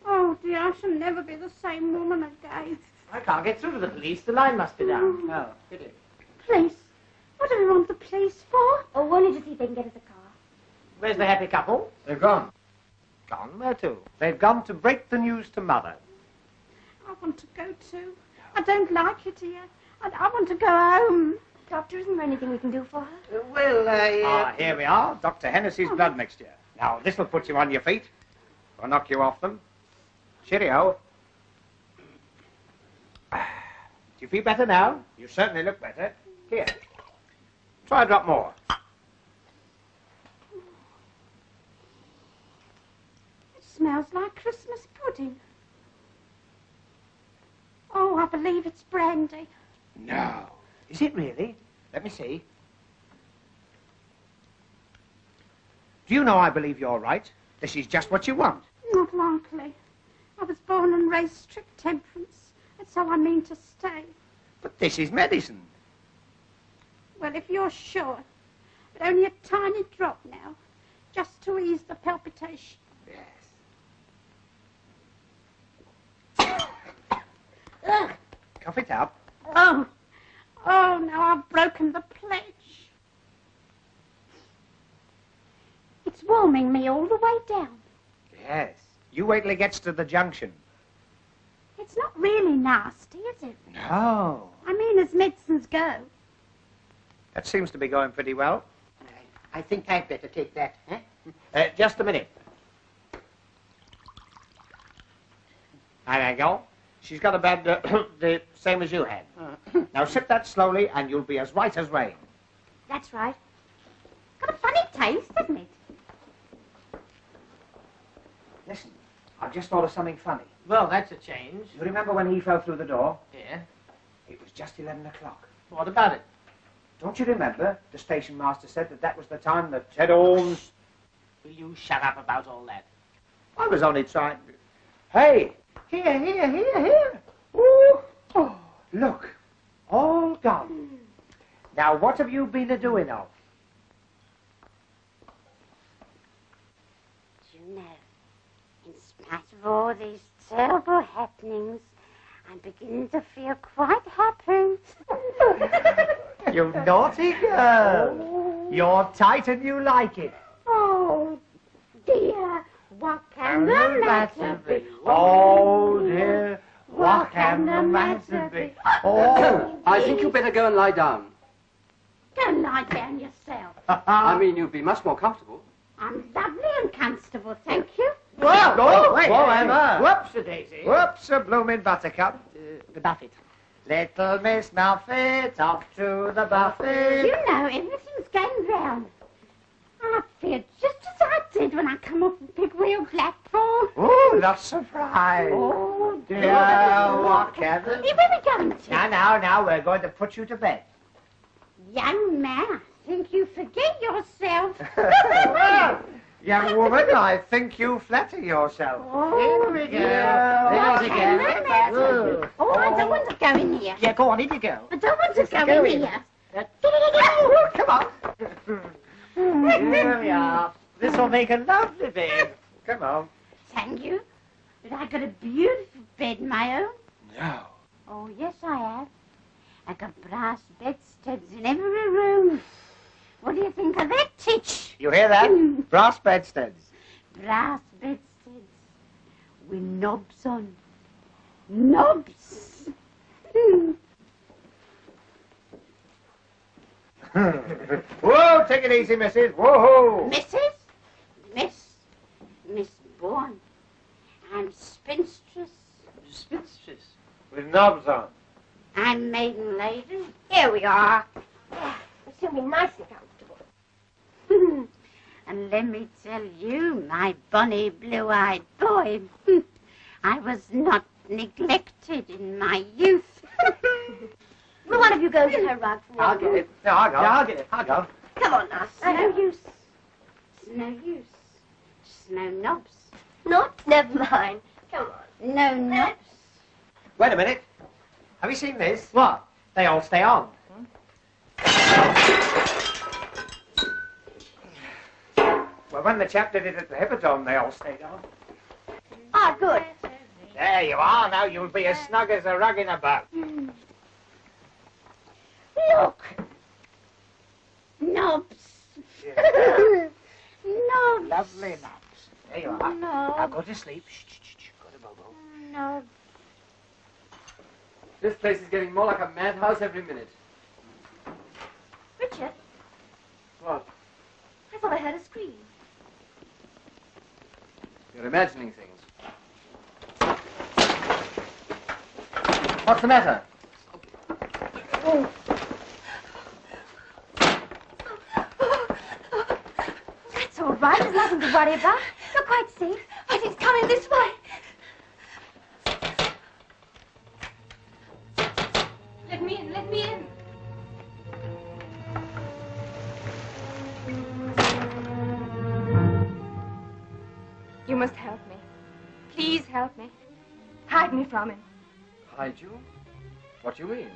Oh, dear, I shall never be the same woman again. I can't get through to the police. The line must be down. Oh, pity. Police? What do we want the police for? Oh, only to see if they can get us a car. Where's the happy couple? They've gone. Gone? Where to? They've gone to break the news to Mother. I want to go too. I don't like it here. I want to go home. Doctor, isn't there anything we can do for her? Ah, here we are. Dr. Hennessy's blood mixture. Now, this'll put you on your feet. Or knock you off them. Cheerio. Do you feel better now? You certainly look better. Here. Try a drop more. It smells like Christmas pudding. Oh, I believe it's brandy. No. Is it really? Let me see. Do you know I believe you're right? This is just what you want. Not likely. I was born and raised strict temperance. That's how I mean to stay. But this is medicine. Well, if you're sure. But only a tiny drop now. Just to ease the palpitation. Yes. Ugh. Cough it up. Oh. Oh, now I've broken the pledge. It's warming me all the way down. Yes. You wait till it gets to the junction. It's not really nasty, is it? No. I mean, as medicines go. That seems to be going pretty well. I think I'd better take that, eh? Just a minute. There you go. She's got a bad, the same as you had. Now sip that slowly and you'll be as right as rain. That's right. It's got a funny taste, doesn't it? Listen, I've just thought of something funny. Well, that's a change. You remember when he fell through the door? Yeah. It was just 11 o'clock. What about it? Don't you remember the station master said that was the time that Ted Orms... Will you shut up about all that? I was only trying... Hey! Here! Ooh. Oh, look, all gone. Now, what have you been a-doing of? you know, in spite of all these terrible happenings, I'm beginning to feel quite happy. You naughty girl. Oh. You're tight and you like it. Oh, dear, what can the matter be? Oh, dear, what can the matter be? Oh, I think you better go and lie down. Go and lie down yourself. I mean, you'd be much more comfortable. I'm lovely and comfortable, thank you. Whoa, Whoa, wait, whoa, wait, Emma. Whoops-a-daisy. Whoops-a-bloomin' buttercup. The buffet. Little Miss Muffet, off to the buffet. You know, everything's going round. I feel just as I did when I come off the big wheel platform. Oh, not surprised. Oh, Dear, what can the... Hey, where are we going to? Now, we're going to put you to bed. Young man, I think you forget yourself. Young woman, I think you flatter yourself. Oh, Here we go. What There's can again. the matter be? Oh, I don't want to go in here. Yeah, go on, in you go. I don't want to go in here. Oh, come on. Here we are. This will make a lovely bed. Come on. Thank you. But I got a beautiful bed, my own. No. Oh, yes, I have. I got brass bedsteads in every room. What do you think of that, Titch? You hear that? Brass bedsteads. Brass bedsteads with knobs on. Knobs. Whoa, take it easy, missus. Whoa. Mrs.? Miss Bourne. I'm spinstress. Spinstress. With knobs on. I'm maiden lady. Here we are. It's going to be nice and comfortable. And let me tell you, my bonny blue-eyed boy, I was not neglected in my youth. Will one of you go to her rug for me? I'll get it. No, I'll go. Yeah, I'll get it. I'll go. Come on now. It's no use. It's no use. Just no knobs. Not? Never mind. Come on. No knobs. Wait a minute. Have you seen this? What? They all stay on. Well, when the chap did it at the Hippodrome, they all stayed on. Ah, good. There you are. Now you'll be as snug as a rug in a boat. Look. Knobs. Knobs. Lovely knobs. There you are. No. Now go to sleep. Shh, shh, shh. Go to Bobo. Knobs. This place is getting more like a madhouse every minute. Richard, What? I thought I heard a scream. You're imagining things. What's the matter? That's all right. There's nothing to worry about. You're quite safe. But it's coming this way. Let me in. Let me in. You must help me. Please help me. Hide me from him. Hide you? What do you mean?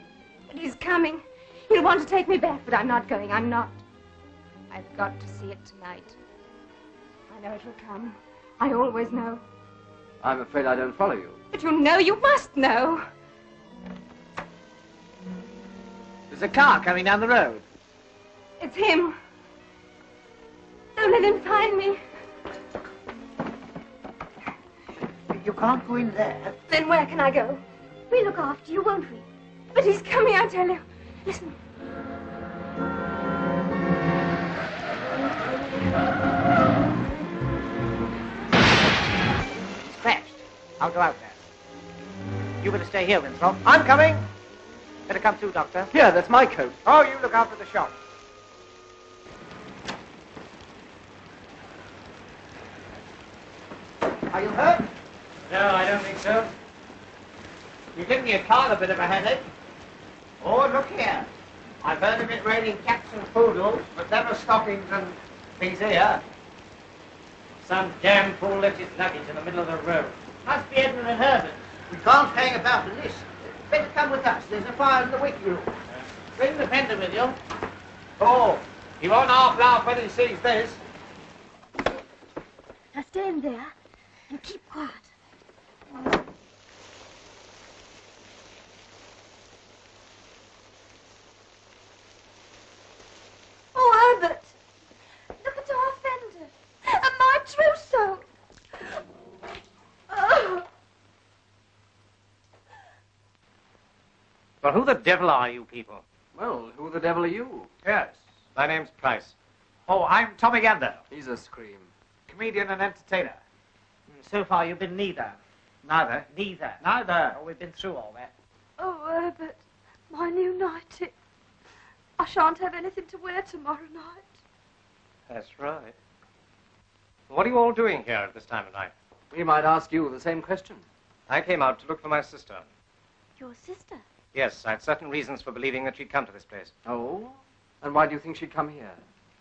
But he's coming. He'll want to take me back, but I'm not going. I'm not. I've got to see it tonight. I know it will come. I always know. I'm afraid I don't follow you. But you know, you must know. There's a car coming down the road. It's him. Don't let him find me. You can't go in there. Then where can I go? We'll look after you, won't we? But he's coming, I tell you. Listen. It's crashed. I'll go out there. You better stay here, Winthrop. I'm coming. Better come too, Doctor. Here, that's my coat. Oh, you look after the shop. Are you hurt? No, I don't think so. You're giving your car a bit of a headache. Oh, look here. I've heard of it raining cats and poodles, but never stockings and things here. Some damn fool left his luggage in the middle of the road. Must be Edmund and Herbert. We can't hang about in this. Better come with us. There's a fire in the wiki room. Bring the fender with you. Oh, he won't half laugh when he sees this. Just stand there and keep quiet. Oh, Herbert! Look at our fender. And my trousseau. Oh. Well, who the devil are you people? Well, who the devil are you? Yes, my name's Price. Oh, I'm Tommy Gander, He's a scream. comedian and entertainer. So far, you've been neither. Neither. Neither. Neither. Oh, we've been through all that. Oh, Herbert, my new nightie. I shan't have anything to wear tomorrow night. That's right. What are you all doing here at this time of night? We might ask you the same question. I came out to look for my sister. Your sister? Yes, I had certain reasons for believing that she'd come to this place. Oh? And why do you think she'd come here?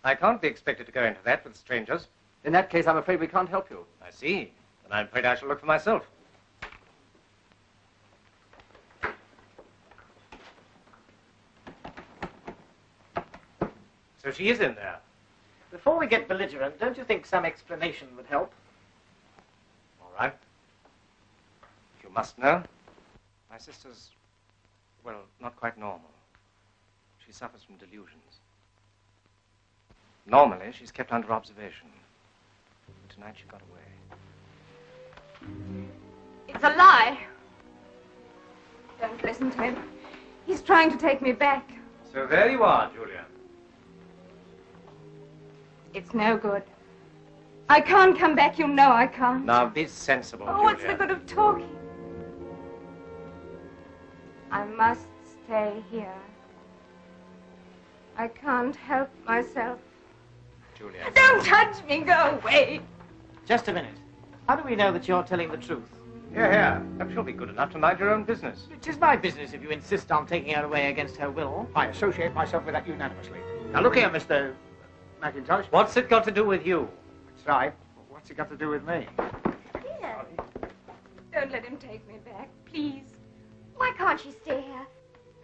I can't be expected to go into that with strangers. In that case, I'm afraid we can't help you. I see. Then I'm afraid I shall look for myself. So she is in there. Before we get belligerent, don't you think some explanation would help? All right. If you must know, my sister's, well, not quite normal. She suffers from delusions. Normally, she's kept under observation. Tonight, she got away. It's a lie. Don't listen to him. He's trying to take me back. So there you are, Julia. It's no good. I can't come back, you know I can't. Now, be sensible, Oh, Julia. what's the good of talking? I must stay here. I can't help myself. Julia. Don't touch me, go away. Just a minute. How do we know that you're telling the truth? Here, here. Perhaps you'll be good enough to mind your own business. It is my business if you insist on taking her away against her will. I associate myself with that unanimously. Now look here, Mr. Mackintosh. What's it got to do with you? That's right. What's it got to do with me? Here. Don't let him take me back, please. Why can't she stay here?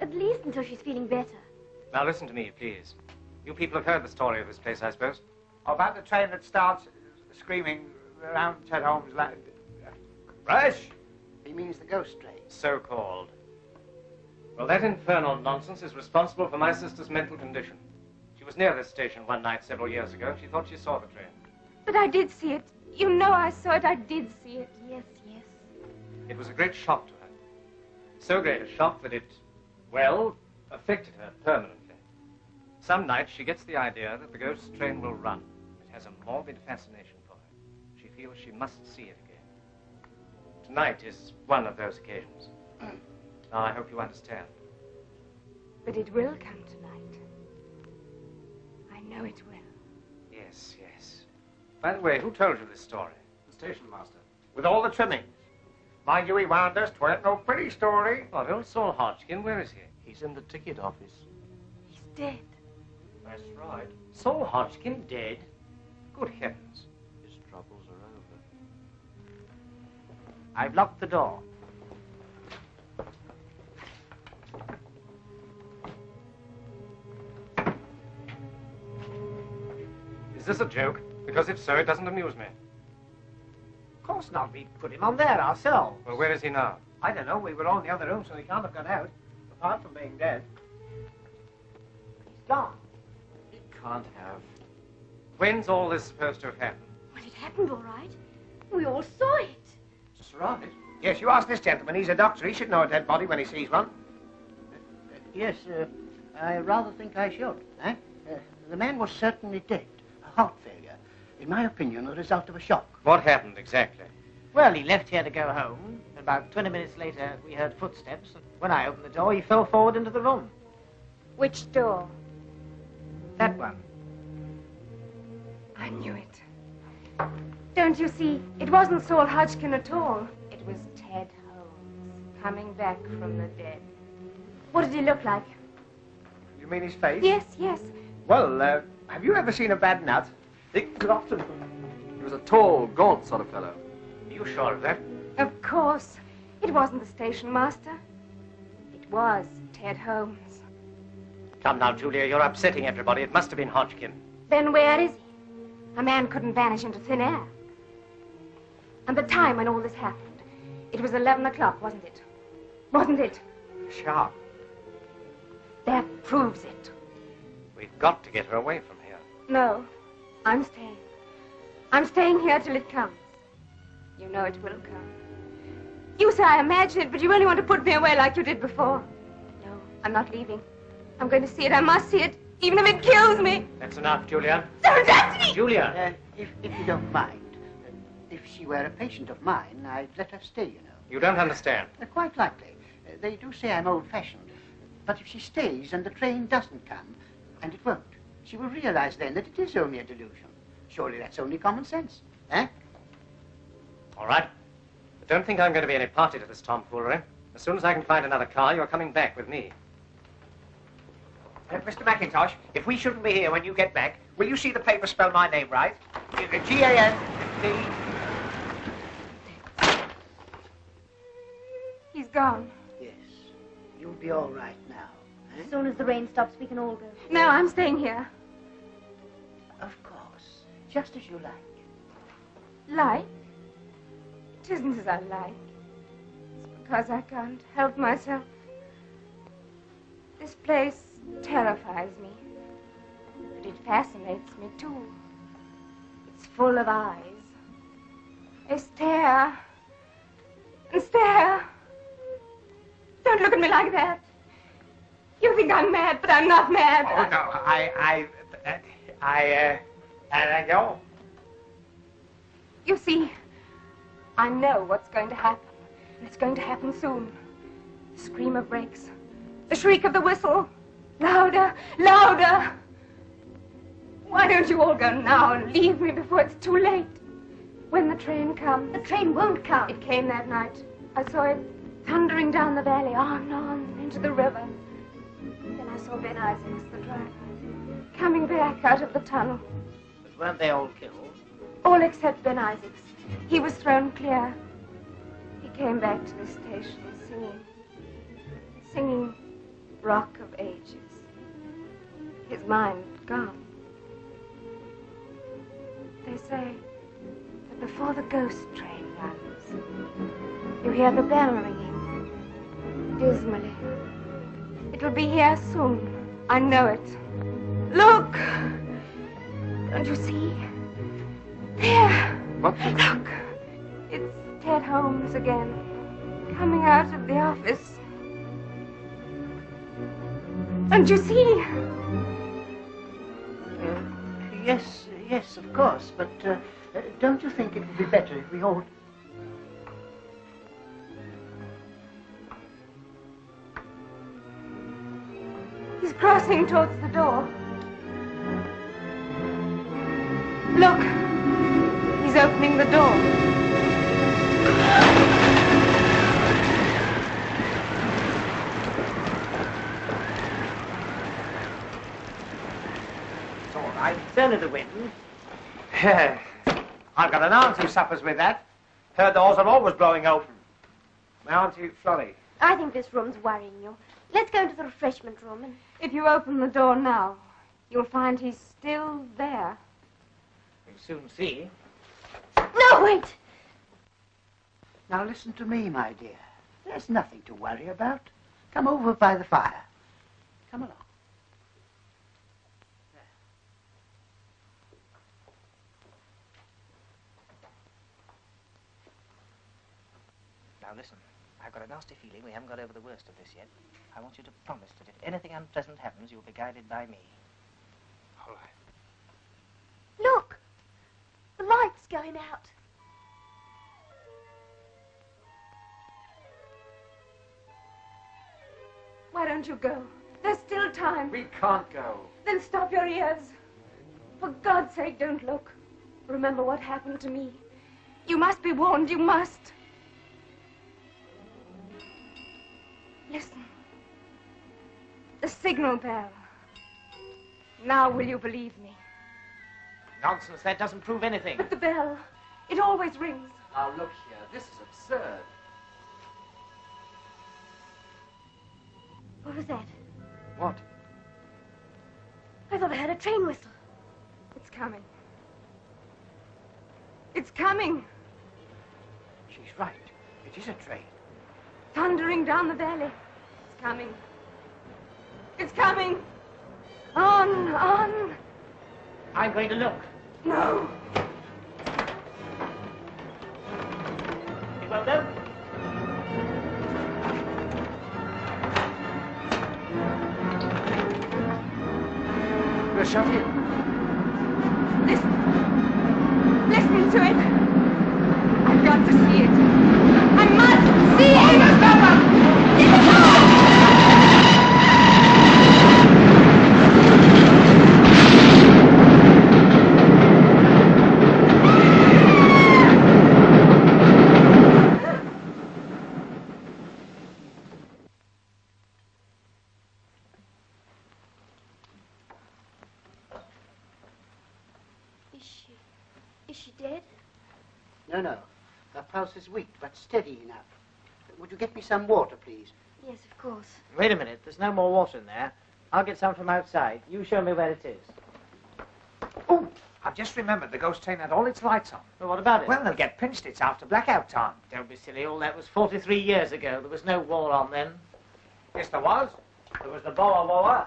At least until she's feeling better. Now, listen to me, please. You people have heard the story of this place, I suppose? About the train that starts screaming around Ted Holmes' land. Rush? He means the ghost train. So-called. Well, that infernal nonsense is responsible for my sister's mental condition. She was near this station one night several years ago. She thought she saw the train. But I did see it. You know I saw it. I did see it. Yes, yes. It was a great shock to her. So great a shock that it, well, affected her permanently. Some nights she gets the idea that the ghost train will run. It has a morbid fascination for her. She feels she must see it again. Tonight is one of those occasions. Now, I hope you understand. But it will come tonight. I know it will. Yes, yes. By the way, who told you this story? The station master. With all the trimmings. Mind you, he warned us 'twere no pretty story. Oh, old Saul Hodgkin, where is he? He's in the ticket office. He's dead. That's right. Saul Hodgkin dead? Good heavens. His troubles are over. I've locked the door. Is this a joke? Because if so, it doesn't amuse me. Of course not. We put him on there ourselves. Well, where is he now? I don't know. We were all in the other room, so he can't have gone out. Apart from being dead. He's gone. He can't have. When's all this supposed to have happened? Well, it happened all right. We all saw it. That's right. Yes, you ask this gentleman. He's a doctor. He should know a dead body when he sees one. Yes, I rather think I should. The man was certainly dead. A heart failure. In my opinion, the result of a shock. What happened exactly? Well, he left here to go home. About 20 minutes later, we heard footsteps. And when I opened the door, he fell forward into the room. Which door? That one. I knew it. Don't you see? It wasn't Saul Hodgkin at all. It was Ted Holmes, coming back from the dead. What did he look like? You mean his face? Yes, yes. Well, have you ever seen a bad nut? He was a tall, gaunt sort of fellow. Are you sure of that? Of course. It wasn't the station master. It was Ted Holmes. Come now, Julia, you're upsetting everybody. It must have been Hodgkin. Then where is he? A man couldn't vanish into thin air. And the time when all this happened. It was 11 o'clock, wasn't it? Wasn't it? Sharp. That proves it. We've got to get her away from here. No, I'm staying. I'm staying here till it comes. You know it will come. You say I imagine it, but you only want to put me away like you did before. No, I'm not leaving. I'm going to see it. I must see it, even if it kills me. That's enough, Julia. Don't touch me! Julia! If you don't mind, if she were a patient of mine, I'd let her stay, you know. You don't understand. Quite likely. They do say I'm old-fashioned. But if she stays and the train doesn't come, and it won't, she will realize then that it is only a delusion. Surely that's only common sense, eh? All right. But don't think I'm going to be any party to this tomfoolery. As soon as I can find another car, you're coming back with me. Mr. McIntosh, if we shouldn't be here when you get back, will you see the paper spell my name right? G-A-N-D... He's gone. Yes. You'll be all right now. Eh? As soon as the rain stops, we can all go. No, I'm staying here. Of course. Just as you like. Like? It isn't as I like. It's because I can't help myself. This place terrifies me. But it fascinates me, too. It's full of eyes. They stare and stare. Don't look at me like that. You think I'm mad, but I'm not mad. Oh, no, I go. You see, I know what's going to happen, and it's going to happen soon. The scream of brakes, the shriek of the whistle, louder, louder. Why don't you all go now and leave me before it's too late? When the train comes. The train won't come. It came that night. I saw it thundering down the valley, on, into the river. Then I saw Ben Isaacs, the driver, coming back out of the tunnel. But weren't they all killed? All except Ben Isaacs. He was thrown clear. He came back to the station singing Rock of Ages. His mind gone. They say that before the ghost train runs, you hear the bell ringing dismally. It'll be here soon. I know it. Look! Don't you see? There! What? Look! It's Ted Holmes again, coming out of the office. Don't you see? Yes, of course, but don't you think it would be better if we all... He's crossing towards the door. Look! He's opening the door. It's all right. It's only the wind. I've got an aunt who suffers with that. Her doors are always blowing open. My auntie Florrie. I think this room's worrying you. Let's go into the refreshment room and... If you open the door now, you'll find he's still there. We'll soon see. No, wait! Now listen to me, my dear. There's nothing to worry about. Come over by the fire. Come along. Now listen, I've got a nasty feeling we haven't got over the worst of this yet. I want you to promise that if anything unpleasant happens, you'll be guided by me. All right. Look! The light's going out. Why don't you go? There's still time. We can't go. Then stop your ears. For God's sake, don't look. Remember what happened to me. You must be warned, you must. Listen. The signal bell. Now will you believe me? Nonsense, that doesn't prove anything. But the bell, it always rings. Now look here, this is absurd. What was that? What? I thought I heard a train whistle. It's coming. It's coming. She's right. It is a train. Thundering down the valley. It's coming. It's coming. On, on. I'm going to look. No. It won't open. We're shut in. Listen to it. I've got to see it. I must see it. Get it on! Is she dead? No, no. Her pulse is weak, but steady enough. Would you get me some water, please? Yes, of course. Wait a minute. There's no more water in there. I'll get some from outside. You show me where it is. Oh, I've just remembered the ghost train had all its lights on. Well, what about it? Well, they'll get pinched. It's after blackout time. Don't be silly. All that was 43 years ago. There was no war on then. Yes, there was. There was the Boer War.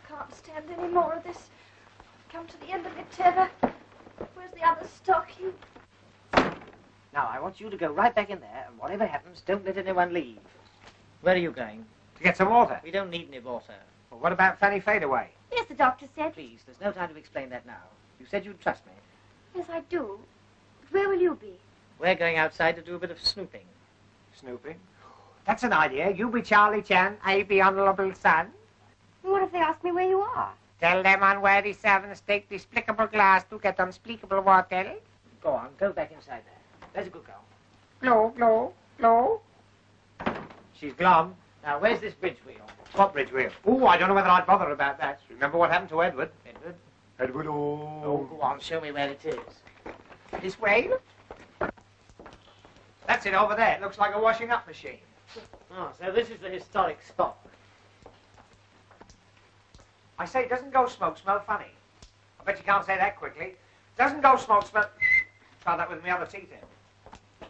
Can't stand any more of this. Come to the end of my tether. Where's the other stocking? Now, I want you to go right back in there, and whatever happens, don't let anyone leave. Where are you going? To get some water. We don't need any water. Well, what about Fanny Fadeaway? Yes, the doctor said. Please, there's no time to explain that now. You said you'd trust me. Yes, I do. But where will you be? We're going outside to do a bit of snooping. Snooping? That's an idea. You be Charlie Chan, I be Honourable Son. What if they ask me where you are? Tell them unworthy servants take despicable glass to get unspeakable water. Go on, go back inside there. There's a good girl. Glow, glow, glow. She's glum. Now, where's this bridge wheel? What bridge wheel? Oh, I don't know whether I'd bother about that. Remember what happened to Edward? Edward? Edward, Oh, go on, show me where it is. This way? That's it over there. It looks like a washing up machine. Oh, so this is the historic spot. I say, doesn't ghost smoke smell funny? I bet you can't say that quickly. Doesn't ghost smoke smell... Try that with my other teeth in.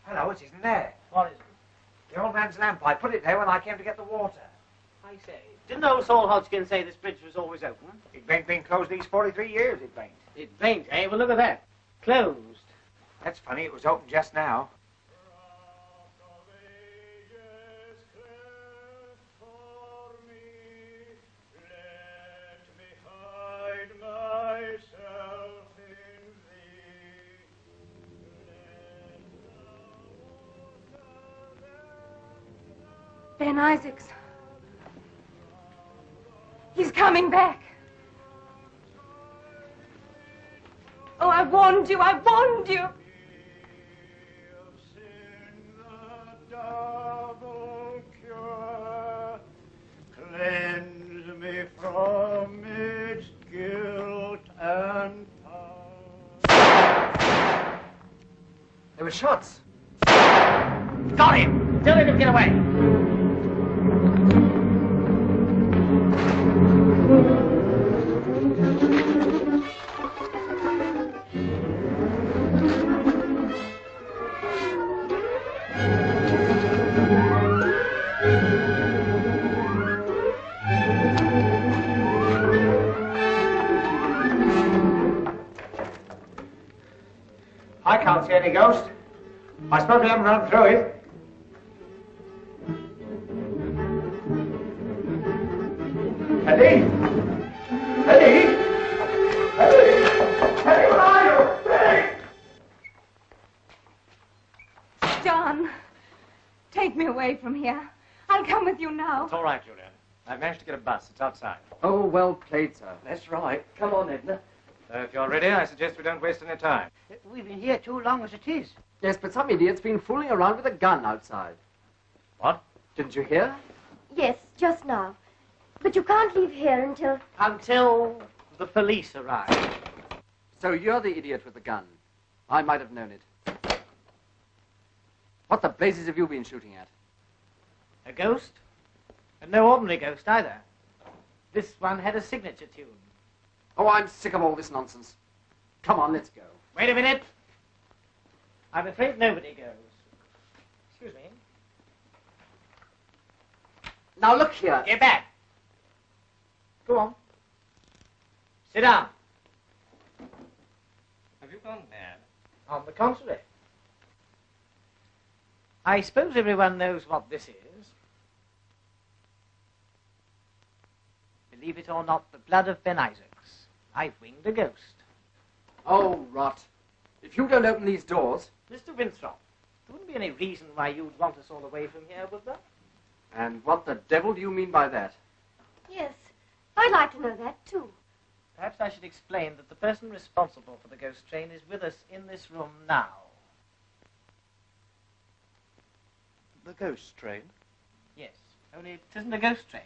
Hello, it isn't there. What is it? The old man's lamp. I put it there when I came to get the water. I say, didn't old Saul Hodgkin say this bridge was always open? It ain't been closed these 43 years, it ain't. It ain't, eh? Well, look at that. Closed. That's funny, it was open just now. Ben Isaacs. He's coming back. Oh, I warned you, I warned you. Cleanse me from its guilt and power. There were shots. Got him! Don't let him get away. I can't see any ghost. I suppose we haven't run through it. Eddie! Eddie! Eddie! Eddie, where are you? Eddie! John, take me away from here. I'll come with you now. It's all right, Julian. I've managed to get a bus. It's outside. Oh, well played, sir. That's right. Come on, Edna. So if you're ready, I suggest we don't waste any time. We've been here too long as it is. Yes, but some idiot's been fooling around with a gun outside. What? Didn't you hear? Yes, just now. But you can't leave here until... Until the police arrive. So you're the idiot with the gun. I might have known it. What the blazes have you been shooting at? A ghost? And no ordinary ghost either. This one had a signature tune. Oh, I'm sick of all this nonsense. Come on, let's go. Wait a minute. I'm afraid nobody goes. Excuse me. Now look here. Get back. Go on. Sit down. Have you gone mad? On the contrary. I suppose everyone knows what this is. Believe it or not, the blood of Ben Isaacs. I've winged a ghost. Oh, rot. If you don't open these doors... Mr. Winthrop, there wouldn't be any reason why you'd want us all away from here, would there? And what the devil do you mean by that? Yes, I'd like to know that too. Perhaps I should explain that the person responsible for the ghost train is with us in this room now. The ghost train? Yes, only it isn't a ghost train.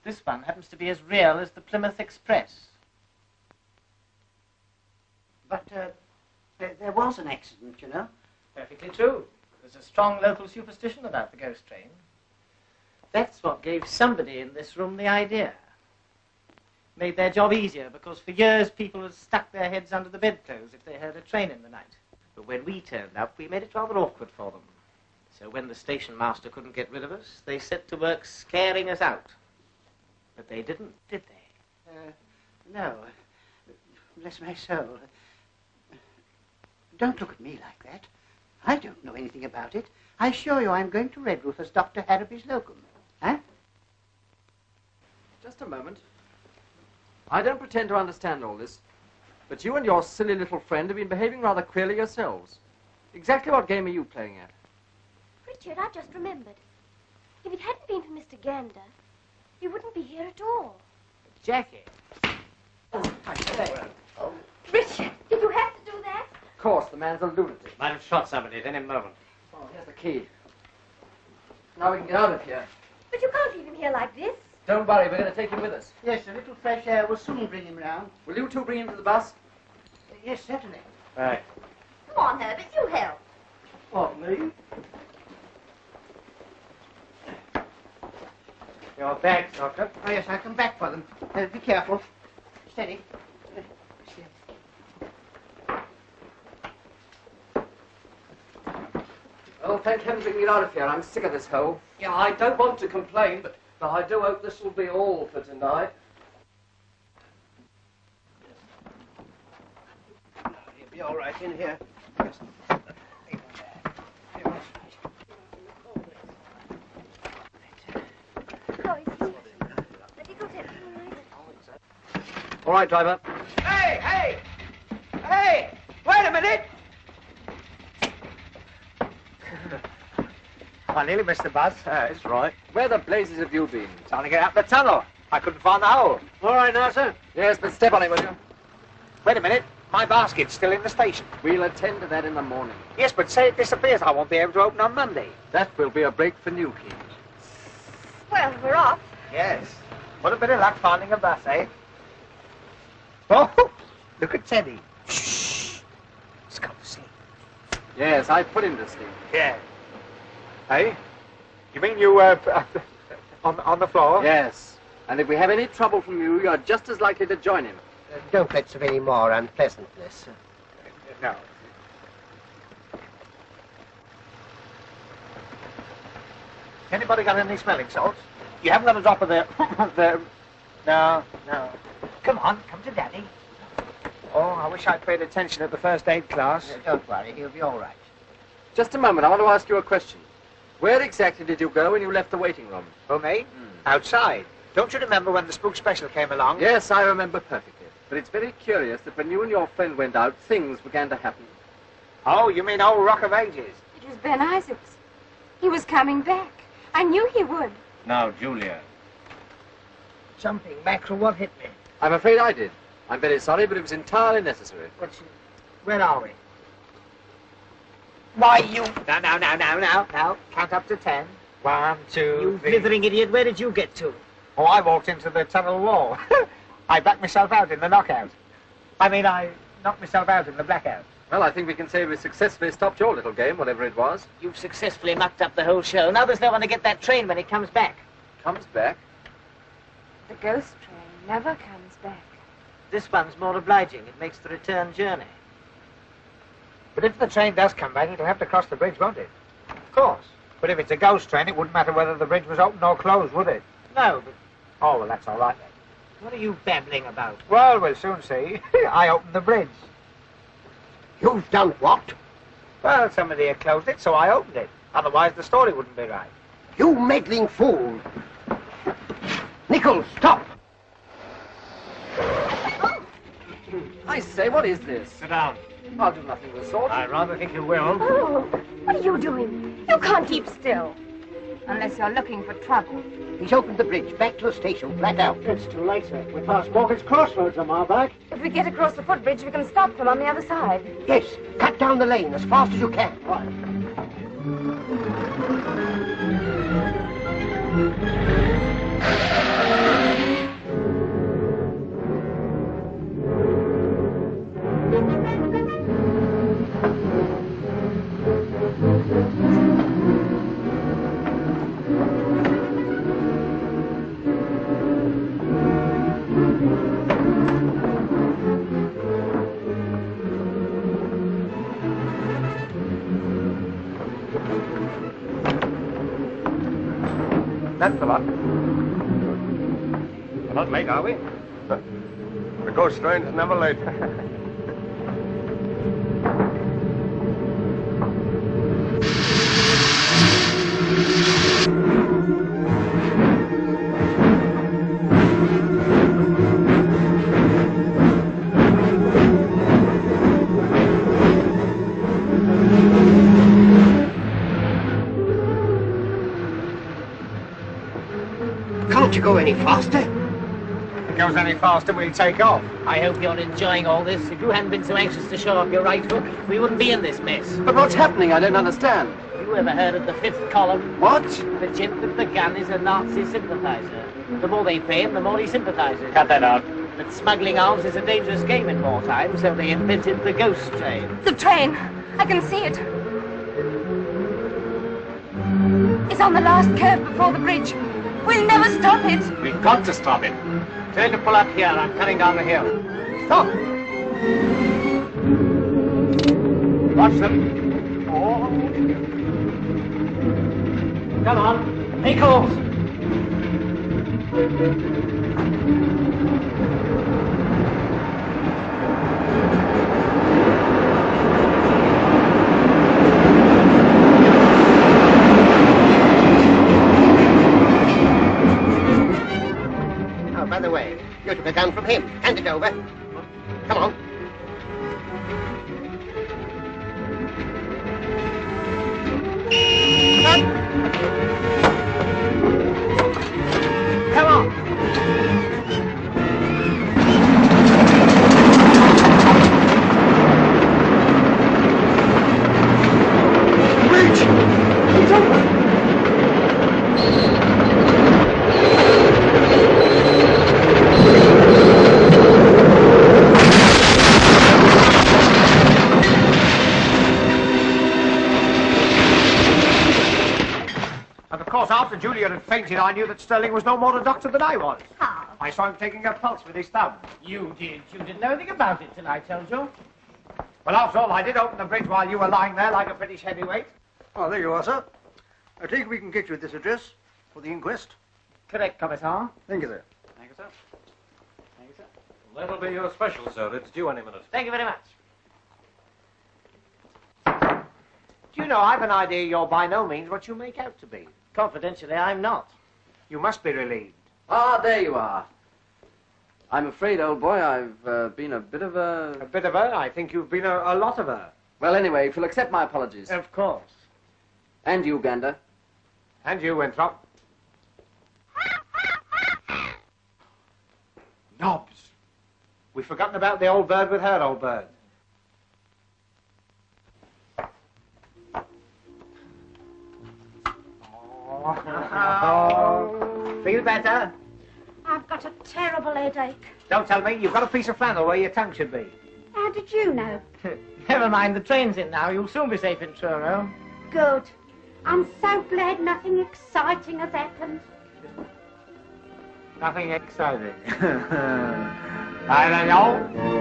This one happens to be as real as the Plymouth Express. But there was an accident, you know. Perfectly true. There's a strong local superstition about the ghost train. That's what gave somebody in this room the idea. Made their job easier, because for years people had stuck their heads under the bedclothes if they heard a train in the night. But when we turned up, we made it rather awkward for them. So when the station master couldn't get rid of us, they set to work scaring us out. But they didn't, did they? No. Bless my soul. Don't look at me like that. I don't know anything about it. I assure you I'm going to Redruth as Dr. Harraby's locum. Huh? Just a moment. I don't pretend to understand all this, but you and your silly little friend have been behaving rather queerly yourselves. Exactly what game are you playing at? Richard, I just remembered. If it hadn't been for Mr. Gander, you wouldn't be here at all. Jackie. Richard, did you have to do that? Of course, the man's a lunatic. Might have shot somebody at any moment. Oh, here's the key. Now we can get out of here. But you can't leave him here like this. Don't worry, we're going to take him with us. Yes, a little fresh air will soon bring him round. Will you two bring him to the bus? Yes, certainly. Right. Come on, Herbert, you help. What, me? Your bags, Doctor. Oh, yes, I'll come back for them. Be careful. Steady. Oh, thank heaven we can get out of here. I'm sick of this hole. Yeah, I don't want to complain, but I do hope this will be all for tonight. You'll be all right in here. Just All right, driver. Hey! Wait a minute! I nearly missed the bus. That's right. Where the blazes have you been? Trying to get out the tunnel. I couldn't find the hole. All right now, sir. Yes, but step on it, will you? Wait a minute. My basket's still in the station. We'll attend to that in the morning. Yes, but say it disappears. I won't be able to open on Monday. That will be a break for New King. Well, we're off. Yes. What a bit of luck finding a bus, eh? Oh, look at Teddy. Shh. He's gone to sleep. Yes, I put him to sleep. Yeah. Hey? You mean you, on the floor? Yes. And if we have any trouble from you, you're just as likely to join him. Don't let's have any more unpleasantness. No. Anybody got any smelling salts? You haven't got a drop of the... No. Come on, come to Daddy. Oh, I wish I'd paid attention at the first aid class. Don't worry, he'll be all right. Just a moment, I want to ask you a question. Where exactly did you go when you left the waiting room? Oh, me? Outside. Don't you remember when the spook special came along? Yes, I remember perfectly. But it's very curious that when you and your friend went out, things began to happen. Oh, you mean old Rock of Ages? It was Ben Isaacs. He was coming back. I knew he would. Now, Julia. Jumping mackerel, what hit me? I'm afraid I did. I'm very sorry, but it was entirely necessary. Where are we? Why, you... Now. Count up to 10. 1, 2, You 3... blithering idiot, where did you get to? Oh, I walked into the tunnel wall. I backed myself out in the knockout. I knocked myself out in the blackout. Well, I think we can say we successfully stopped your little game, whatever it was. You've successfully mucked up the whole show. Now there's no one to get that train when it comes back. Comes back? The ghost train never comes back. This one's more obliging. It makes the return journey. But if the train does come back, it'll have to cross the bridge, won't it? Of course. But if it's a ghost train, it wouldn't matter whether the bridge was open or closed, would it? No, but Oh, well, that's all right then. what are you babbling about? Well, we'll soon see. I opened the bridge. You've done what? Well, somebody had closed it, so I opened it. Otherwise, the story wouldn't be right. You meddling fool. Nichols, stop. I say, what is this? Sit down. I'll do nothing of the sort. I rather think you will. Oh, what are you doing? You can't keep still. Unless you're looking for trouble. He's opened the bridge back to the station, flat out. It's too late, sir. We're past Morgan's Crossroads a mile back. If we get across the footbridge, we can stop them on the other side. Yes, cut down the lane as fast as you can. That's the lot. We're not late, are we? The ghost train's never late. Can't you go any faster? If it goes any faster, we'll take off. I hope you're enjoying all this. If you hadn't been so anxious to show off your right hook, we wouldn't be in this mess. But what's happening? I don't understand. You ever heard of the fifth column? What? The gent with the gun is a Nazi sympathizer. The more they pay him, the more he sympathizes. Cut that out. But smuggling arms is a dangerous game in wartime, so they invented the ghost train. The train. I can see it. It's on the last curve before the bridge. We'll never stop it. We've got to stop it. Tell him to pull up here. I'm coming down the hill. Stop. Watch them. Oh. Come on. Nichols. Oh, by the way, you took a gun from him. Hand it over. Come on. Come on. Bridge! It's open! And of course, after Julia had fainted, I knew that Sterling was no more a doctor than I was. How? I saw him taking her pulse with his thumb. You did. You didn't know anything about it till I told you. Well, after all, I did open the bridge while you were lying there like a British heavyweight. Oh, there you are, sir. I think we can get you at this address for the inquest. Correct, Commissar. Thank you, sir. Thank you, sir. Thank you, sir. That'll be your special, sir. It's due any minute. Thank you very much. Do you know, I've an idea you're by no means what you make out to be. Confidentially, I'm not. You must be relieved. Ah, there you are. I'm afraid, old boy, I've been a bit of a... A bit of her? I think you've been a lot of her. Well, anyway, if you'll accept my apologies. Of course. And you, Gander. And you, Winthrop. Nobs. We've forgotten about the old bird with her old bird. Oh. Feel better? I've got a terrible headache. Don't tell me. You've got a piece of flannel where your tongue should be. How did you know? Never mind, the train's in now. You'll soon be safe in Truro. Good. I'm so glad nothing exciting has happened. Nothing exciting. I don't know.